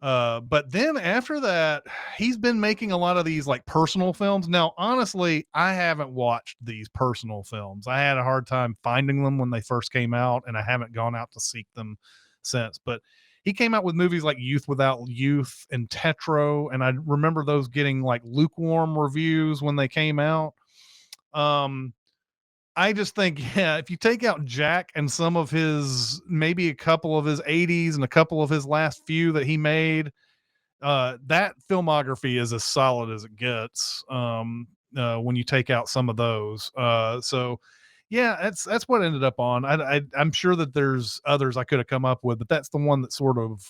But then after that, he's been making a lot of these like personal films. Now, honestly, I haven't watched these personal films. I had a hard time finding them when they first came out, and I haven't gone out to seek them since. But he came out with movies like Youth Without Youth and Tetro, and I remember those getting like lukewarm reviews when they came out. I just think, yeah, if you take out Jack and some of his, maybe a couple of his 80s and a couple of his last few that he made, that filmography is as solid as it gets. When you take out some of those. So yeah, that's what ended up on. I'm sure that there's others I could have come up with, but that's the one that sort of,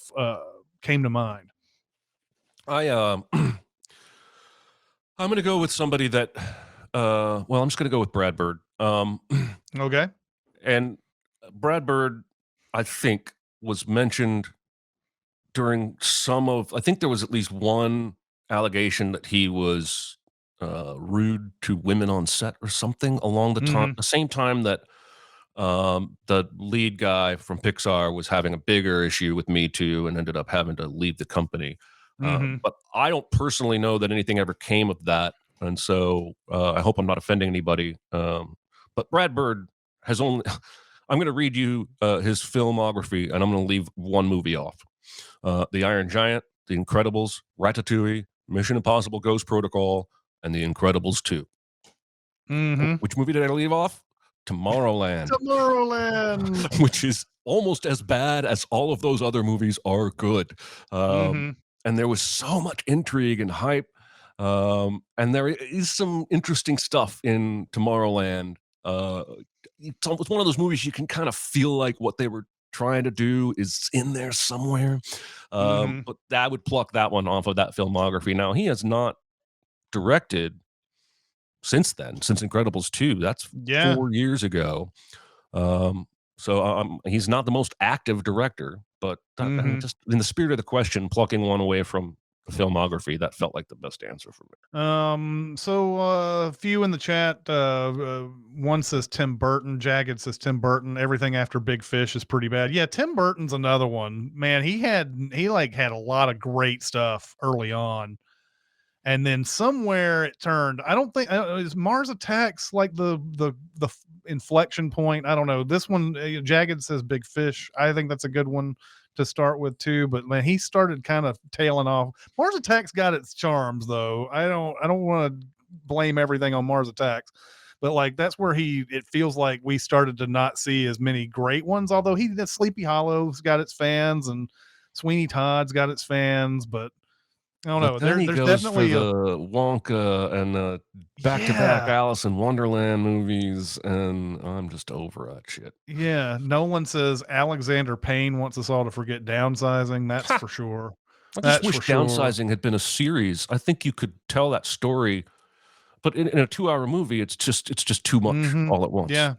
came to mind. I'm going to go with somebody that, I'm just going to go with Brad Bird. Okay. And Brad Bird, I think, was mentioned during I think there was at least one allegation that he was rude to women on set or something along the same time that the lead guy from Pixar was having a bigger issue with Me Too and ended up having to leave the company. But I don't personally know that anything ever came of that. And so I hope I'm not offending anybody. But Brad Bird has only, I'm going to read you his filmography, and I'm going to leave one movie off. The Iron Giant, The Incredibles, Ratatouille, Mission Impossible Ghost Protocol, and The Incredibles 2. Which movie did I leave off? Tomorrowland. Tomorrowland. Which is almost as bad as all of those other movies are good. And there was so much intrigue and hype. And there is some interesting stuff in Tomorrowland. It's one of those movies you can kind of feel like what they were trying to do is in there somewhere. But that would pluck that one off of that filmography. Now, he has not directed since then, since Incredibles 2. That's 4 years ago. So he's not the most active director, but just in the spirit of the question, plucking one away from the filmography, that felt like the best answer for me. So a few in the chat, one says Tim Burton, Jagged says Tim Burton, everything after Big Fish is pretty bad. Yeah, Tim Burton's another one, man. He had a lot of great stuff early on, and then somewhere it turned. I don't think is Mars Attacks like the inflection point. I don't know. This one, Jagged says Big Fish. I think that's a good one to start with too, but man, he started kind of tailing off. Mars Attacks got its charms though. I don't want to blame everything on Mars Attacks, but like that's where it feels like we started to not see as many great ones, although Sleepy Hollow's got its fans and Sweeney Todd's got its fans, but I don't know. There's definitely for the Wonka and back-to-back Alice in Wonderland movies, and I'm just over that shit. Yeah, Nolan says Alexander Payne wants us all to forget Downsizing. That's for sure. I just wish Downsizing had been a series. I think you could tell that story, but in a 2-hour movie, it's just too much all at once. Yeah.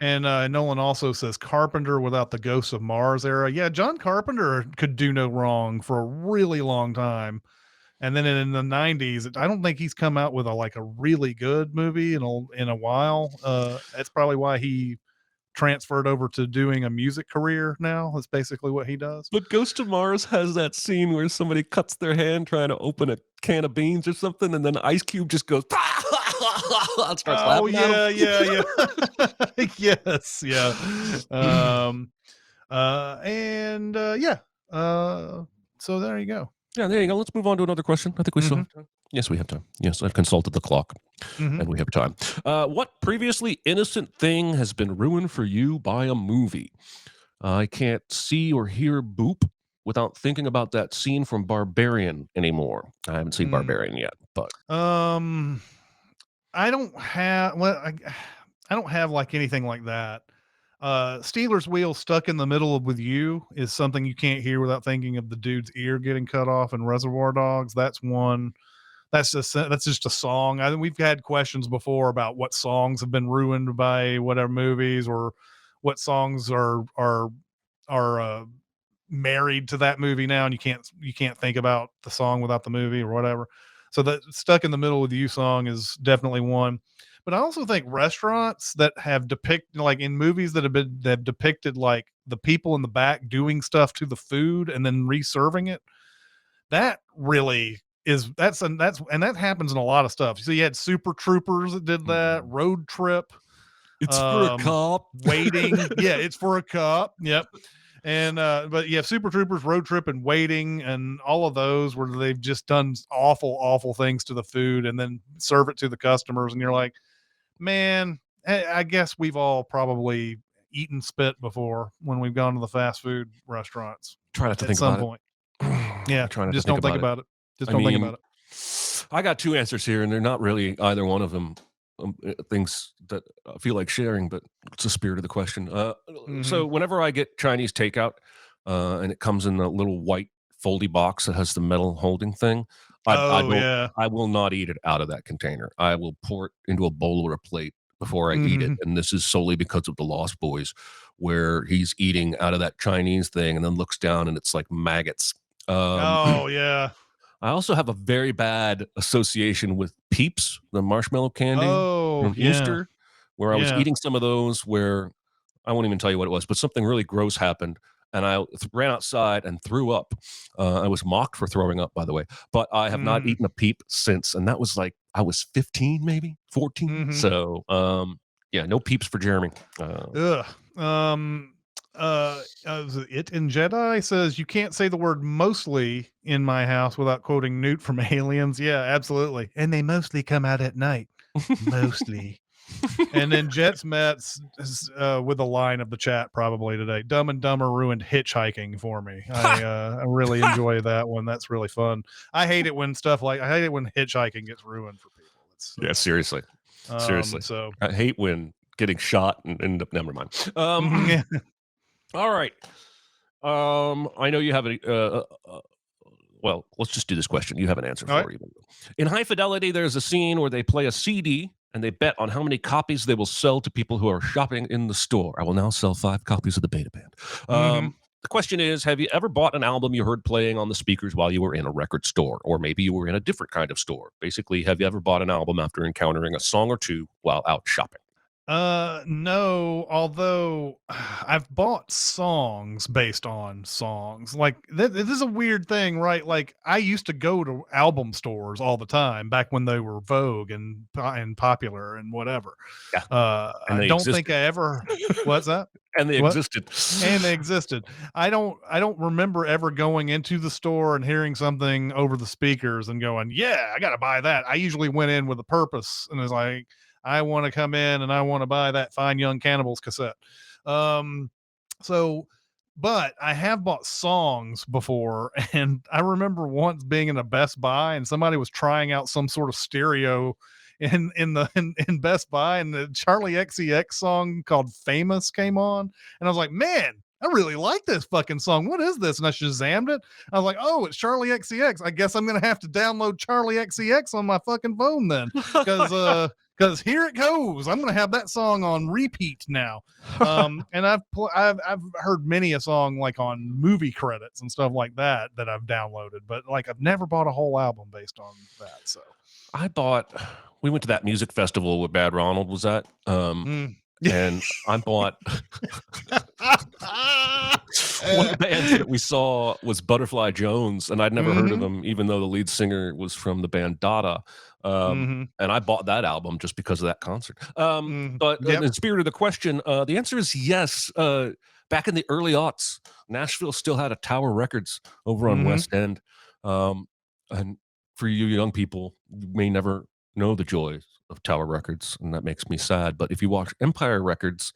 And Nolan also says Carpenter without the Ghosts of Mars era. Yeah, John Carpenter could do no wrong for a really long time. And then in the 90s, I don't think he's come out with a really good movie in a while. That's probably why he transferred over to doing a music career now. That's basically what he does. But Ghost of Mars has that scene where somebody cuts their hand trying to open a can of beans or something, and then Ice Cube just goes, starts laughing at him. Yes, yeah. So there you go. Yeah, there you go. Let's move on to another question. I think we still have time. Yes, we have time. Yes, I've consulted the clock, and we have time. What previously innocent thing has been ruined for you by a movie? I can't see or hear Boop without thinking about that scene from Barbarian anymore. I haven't seen Barbarian yet, but I don't have I don't have like anything like that. Steeler's wheel stuck in the middle of with you is something you can't hear without thinking of the dude's ear getting cut off in Reservoir Dogs. That's one. That's just a song. I think we've had questions before about what songs have been ruined by whatever movies, or what songs are married to that movie now, and you can't think about the song without the movie or whatever. So that stuck in the middle with you song is definitely one. But I also think restaurants that have depicted, like in movies that have depicted like the people in the back doing stuff to the food and then reserving it, that really is and that happens in a lot of stuff. So you had Super Troopers that did that, Road Trip. It's for a cop. Waiting. Yeah, it's for a cop. Yep. And but yeah, Super Troopers, Road Trip, and Waiting, and all of those where they've just done awful things to the food and then serve it to the customers, and you're like, man, I guess we've all probably eaten spit before when we've gone to the fast food restaurants. Try not to at think some about point. it. Yeah, just don't think about it. Just don't think about it. I got two answers here, and they're not really either one of them things that I feel like sharing, but it's the spirit of the question. So whenever I get Chinese takeout, and it comes in a little white foldy box that has the metal holding thing, I will not eat it out of that container. I will pour it into a bowl or a plate before I eat it. And this is solely because of the Lost Boys, where he's eating out of that Chinese thing and then looks down and it's like maggots. I also have a very bad association with Peeps, the marshmallow candy from Easter, where I was eating some of those where I won't even tell you what it was, but something really gross happened. And I ran outside and threw up. I was mocked for throwing up, by the way, but I have not eaten a Peep since. And that was like, I was 15, maybe 14. So, yeah, no Peeps for Jeremy. It in Jedi says you can't say the word mostly in my house without quoting Newt from Aliens. Yeah, absolutely. And they mostly come out at night. Mostly. And then Jets Mets with a line of the chat probably today. Dumb and Dumber ruined hitchhiking for me. I really enjoy that one. That's really fun. I hate it when hitchhiking gets ruined for people. Yeah, seriously. So I hate when getting shot and end up, never mind. All right. I know you have well, let's just do this question. You have an answer for you. In High Fidelity, there's a scene where they play a CD and they bet on how many copies they will sell to people who are shopping in the store. I will now sell 5 copies of the Beta Band. The question is, have you ever bought an album you heard playing on the speakers while you were in a record store? Or maybe you were in a different kind of store. Basically, have you ever bought an album after encountering a song or two while out shopping? No, although I've bought songs based on songs. Like this is a weird thing, right? Like I used to go to album stores all the time back when they were vogue and popular and whatever. Yeah. I don't think I ever what's that? And they existed. And they existed. I don't remember ever going into the store and hearing something over the speakers and going, yeah, I gotta buy that. I usually went in with a purpose and was like, I want to come in and I want to buy that Fine Young Cannibals cassette. But I have bought songs before, and I remember once being in a Best Buy and somebody was trying out some sort of stereo in Best Buy, and the Charlie XCX song called Famous came on, and I was like, man, I really like this fucking song. What is this? And I Shazammed it. I was like, oh, it's Charlie XCX. I guess I'm going to have to download Charlie XCX on my fucking phone then. Because here it goes. I'm going to have that song on repeat now. And I've heard many a song like on movie credits and stuff like that I've downloaded, but like I've never bought a whole album based on that. So we went to that music festival where Bad Ronald was at. And I bought One of the bands that we saw was Butterfly Jones, and I'd never heard of them, even though the lead singer was from the band Dada. And I bought that album just because of that concert. But in the spirit of the question, the answer is yes. Back in the early aughts, Nashville still had a Tower Records over on West End. And for you young people, you may never know the joys of Tower Records, and that makes me sad. But if you watch Empire Records,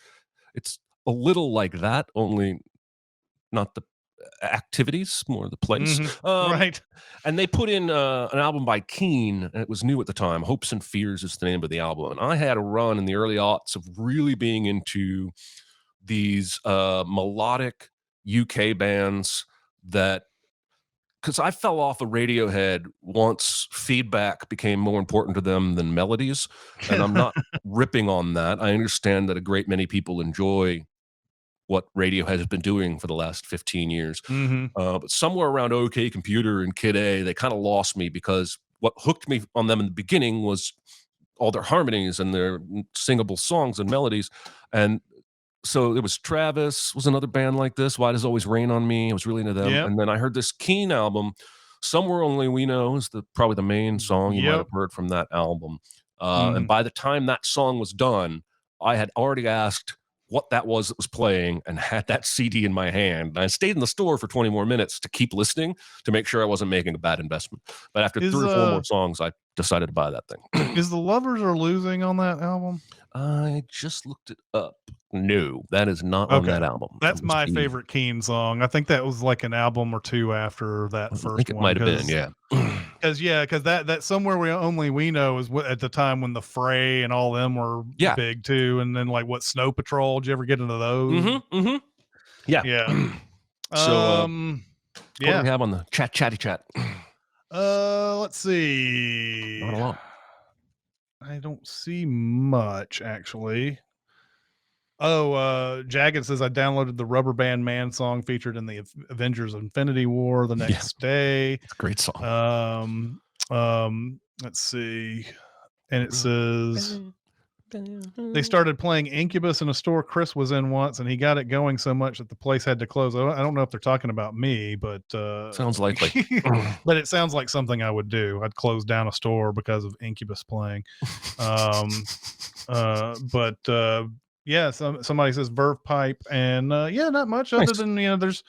it's a little like that, only not the activities, more the place. Right. And they put in an album by Keane, and it was new at the time. Hopes and Fears is the name of the album. And I had a run in the early aughts of really being into these melodic UK bands that, because I fell off of Radiohead once feedback became more important to them than melodies. And I'm not ripping on that. I understand that a great many people enjoy what Radiohead has been doing for the last 15 years. But somewhere around OK Computer and Kid A, they kind of lost me, because what hooked me on them in the beginning was all their harmonies and their singable songs and melodies. And so it was Travis was another band like this. Why Does Always Rain on Me? I was really into them. And then I heard this Keane album. Somewhere Only We Know is probably the main song you might have heard from that album. And by the time that song was done, I had already asked what that was playing and had that CD in my hand. And I stayed in the store for 20 more minutes to keep listening to make sure I wasn't making a bad investment. But after 3 or 4 more songs, I decided to buy that thing. Is The Lovers Are Losing on that album? I just looked it up. No, that is not on that album. That's my favorite Keane song. I think that was like an album or two after that first one. I think it might have been, yeah. Because that Somewhere We Know is at the time when the Fray and all them were big too, and then like what, Snow Patrol? Did you ever get into those? Yeah. So what do we have on the chatty chat? Let's see. Not a lot. I don't see much actually. Jagged says I downloaded the Rubber Band Man song featured in the Avengers Infinity War the next day. It's a great song. Let's see. And it says they started playing Incubus in a store Chris was in once, and he got it going so much that the place had to close. I don't know if they're talking about me, but sounds likely. But it sounds like something I would do. I'd close down a store because of Incubus playing. Yeah, somebody says Verve Pipe, and not much other than there's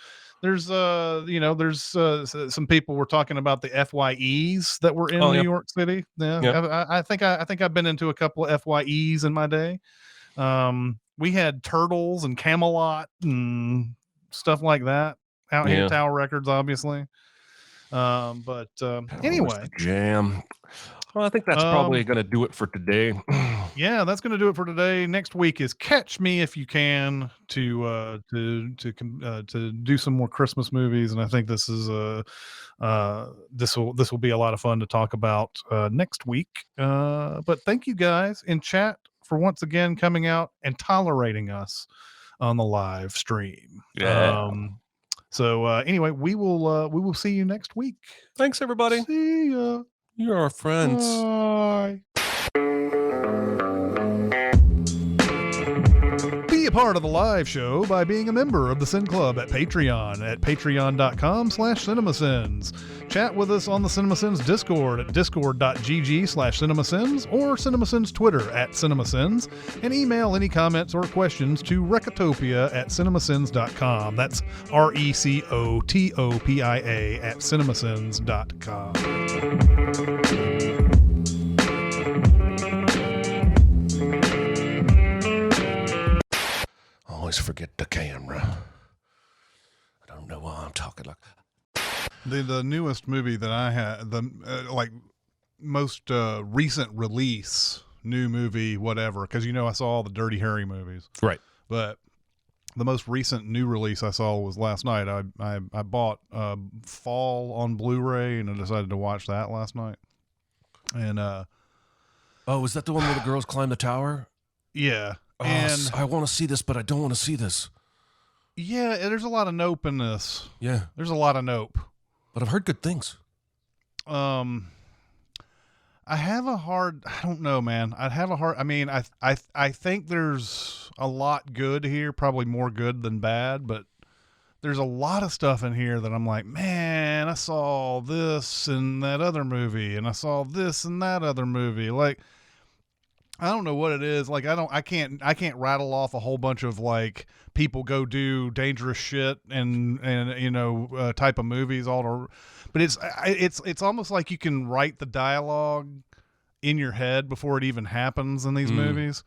some people were talking about the FYEs that were in New York City. I think I've been into a couple of FYEs in my day. We had Turtles and Camelot and stuff like that out here. Tower Records, obviously. But anyway, jam. Well, I think that's probably going to do it for today. Yeah, that's going to do it for today. Next week is Catch Me If You Can to do some more Christmas movies, and I think this is this will be a lot of fun to talk about next week. But thank you guys in chat for once again coming out and tolerating us on the live stream. Yeah. So anyway, we will see you next week. Thanks, everybody. See ya. You're our friends. Bye. Be a part of the live show by being a member of the Sin Club at Patreon at patreon.com/cinemasins. Chat with us on the Cinemasins Discord at discord.gg/cinemasins or Cinemasins Twitter at Cinemasins, and email any comments or questions to Recotopia@cinemasins.com. That's RECOTOPIA at cinemasins.com. Always forget the camera. I don't know why I'm talking like the newest movie that I had, the most recent release, new movie, whatever, because I saw all the Dirty Harry movies, right? But the most recent new release I saw was last night. I bought Fall on Blu-ray, and I decided to watch that last night. And is that the one where the girls climb the tower? Yeah. And I want to see this, but I don't want to see this. Yeah, there's a lot of nope in this. Yeah, there's a lot of nope. But I've heard good things. I I don't know, man. I mean, I think there's a lot good here, probably more good than bad, but there's a lot of stuff in here that I'm like, man, I saw this in that other movie, and I saw this in that other movie. Like, I don't know what it is. Like, I can't rattle off a whole bunch of like people go do dangerous shit and type of movies but it's almost like you can write the dialogue in your head before it even happens in these movies.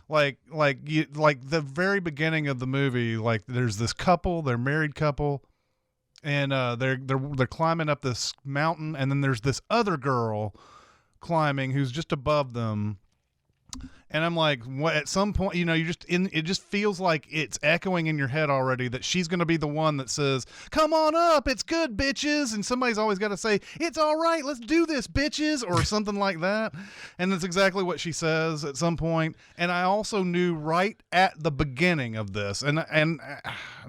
Like the very beginning of the movie, like there's this couple, they're a married couple, and they're climbing up this mountain, and then there's this other girl climbing who's just above them. And I'm like, what, at some point, it just feels like it's echoing in your head already that she's going to be the one that says, come on up, it's good, bitches. And somebody's always got to say, it's all right, let's do this, bitches, or something like that. And that's exactly what she says at some point. And I also knew right at the beginning of this, and I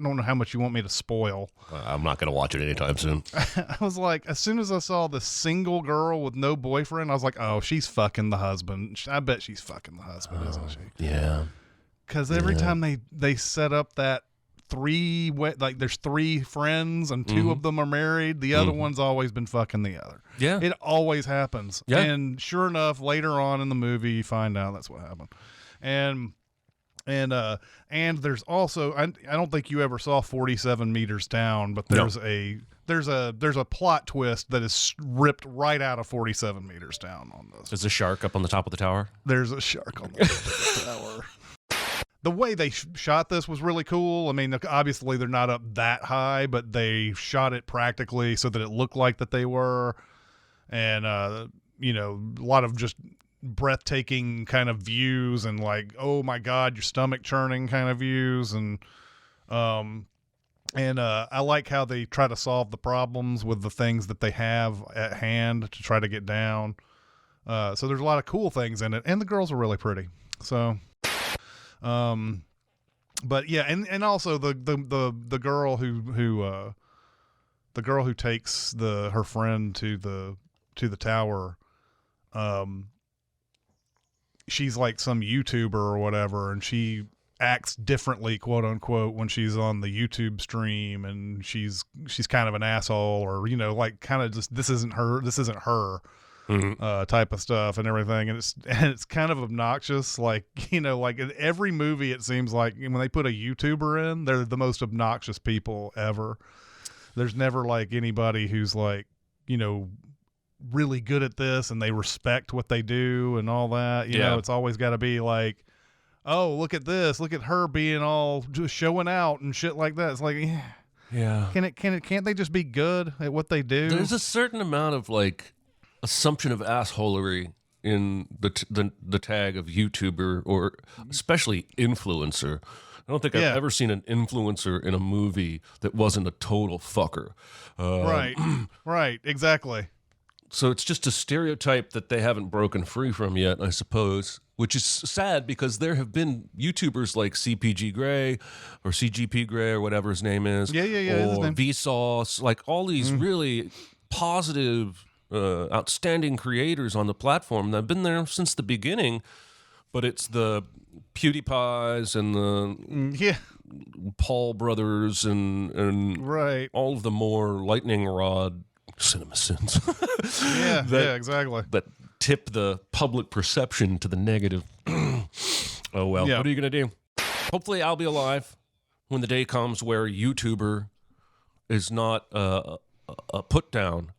don't know how much you want me to spoil. I'm not going to watch it anytime soon. I was like, as soon as I saw the single girl with no boyfriend, I was like, oh, she's fucking the husband. I bet she's fucking the husband, isn't she? Yeah. Because every time they set up that there's three friends and two of them are married, the other one's always been fucking the other. Yeah. It always happens. Yeah. And sure enough, later on in the movie, you find out that's what happened. And there's also, I don't think you ever saw 47 Meters Down, but there's a plot twist that is ripped right out of 47 Meters Down on this. There's a shark up on the top of the tower. There's a shark on the top of the tower. The way they shot this was really cool. I mean, obviously they're not up that high, but they shot it practically so that it looked like that they were. And, a lot of just breathtaking kind of views and like, oh my God, your stomach churning kind of views. And I like how they try to solve the problems with the things that they have at hand to try to get down. So there's a lot of cool things in it, and the girls are really pretty. So, but yeah, and also the girl who takes her friend to the tower, she's like some YouTuber or whatever, and she acts differently, quote unquote, when she's on the YouTube stream, and she's kind of an asshole, or like kind of just this isn't her type of stuff and everything, and it's kind of obnoxious, like like in every movie it seems like when they put a YouTuber in, they're the most obnoxious people ever. There's never like anybody who's like really good at this and they respect what they do and all that. It's always got to be like, oh, look at this, look at her being all just showing out and shit like that. It's like, yeah, can't they just be good at what they do? There's a certain amount of like assumption of assholery in the tag of YouTuber, or especially influencer. I don't think I've ever seen an influencer in a movie that wasn't a total fucker. Right, exactly. So it's just a stereotype that they haven't broken free from yet, I suppose, which is sad because there have been YouTubers like CPG Grey or CGP Grey or whatever his name is. Yeah. Or Vsauce, like all these really positive, outstanding creators on the platform that have been there since the beginning, but it's the PewDiePies and the Paul brothers and all of the more lightning rod Cinemasins. yeah, exactly. That tip the public perception to the negative. Oh, well. Yeah. What are you going to do? Hopefully I'll be alive when the day comes where YouTuber is not a put down.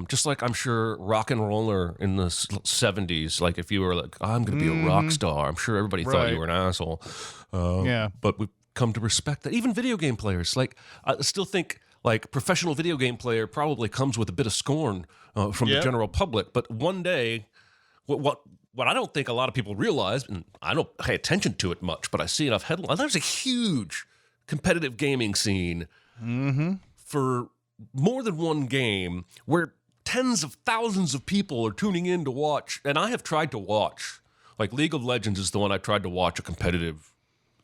Just like I'm sure rock and roller in the 70s, like if you were like, I'm going to be a rock star, I'm sure everybody thought you were an asshole. But we've come to respect that. Even video game players, like I still think like professional video game player probably comes with a bit of scorn from the general public. But one day, what I don't think a lot of people realize, and I don't pay attention to it much, but I see enough headlines, there's a huge competitive gaming scene for more than one game where tens of thousands of people are tuning in to watch. And I have tried to watch, like League of Legends is the one I tried to watch a competitive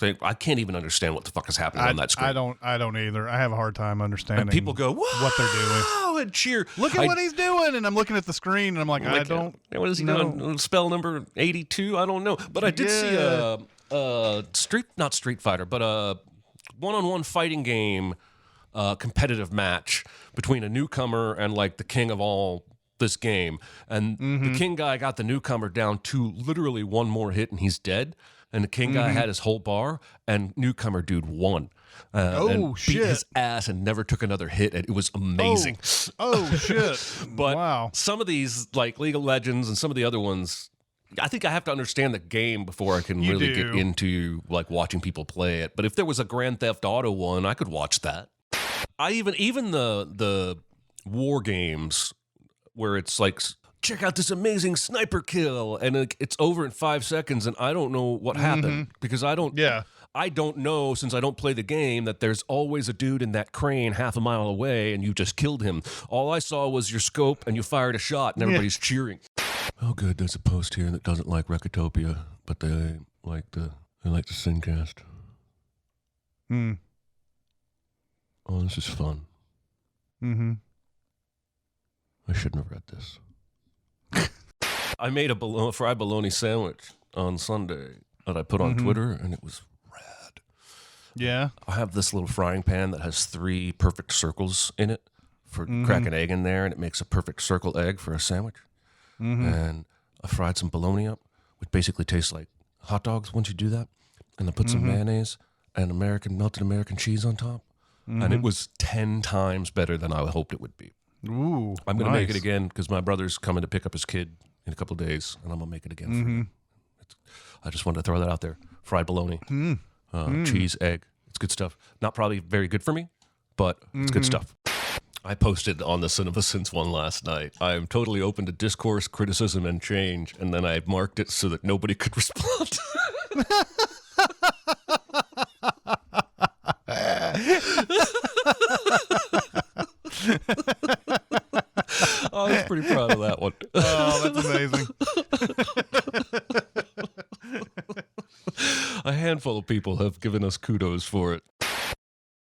I can't even understand what the fuck is happening on that screen. I don't either. I have a hard time understanding. And people go, what they're doing. And cheer. Look at what he's doing. And I'm looking at the screen and I'm like, I don't. What is he doing? Spell number 82? I don't know. But I did see not Street Fighter, but a one-on-one fighting game competitive match between a newcomer and like the king of all this game. And the king guy got the newcomer down to literally one more hit and he's dead. And the king guy had his whole bar, and newcomer dude won. And beat his ass and never took another hit. And it was amazing. Oh shit! But wow. Some of these, like League of Legends and some of the other ones, I think I have to understand the game before I can really get into like watching people play it. But if there was a Grand Theft Auto one, I could watch that. I even the war games where it's like, check out this amazing sniper kill, and it's over in 5 seconds, and I don't know what happened because I don't know, since I don't play the game, that there's always a dude in that crane half a mile away and you just killed him. All I saw was your scope and you fired a shot and everybody's cheering. Oh good, there's a post here that doesn't like Recotopia, but they like the Sincast. Oh, this is fun. I shouldn't have read this. I made a fried bologna sandwich on Sunday that I put on Twitter, and it was rad. Yeah. I have this little frying pan that has 3 perfect circles in it for crack an egg in there, and it makes a perfect circle egg for a sandwich. And I fried some bologna up, which basically tastes like hot dogs once you do that. And I put some mayonnaise and melted American cheese on top. And it was 10 times better than I hoped it would be. Ooh, I'm going to make it again because my brother's coming to pick up his kid in a couple of days, and I'm going to make it again for him. I just wanted to throw that out there. Fried bologna, cheese, egg. It's good stuff. Not probably very good for me, but it's good stuff. I posted on the Cinemasins one last night. I am totally open to discourse, criticism, and change, and then I marked it so that nobody could respond. I was pretty proud of that one. Oh, that's amazing. A handful of people have given us kudos for it.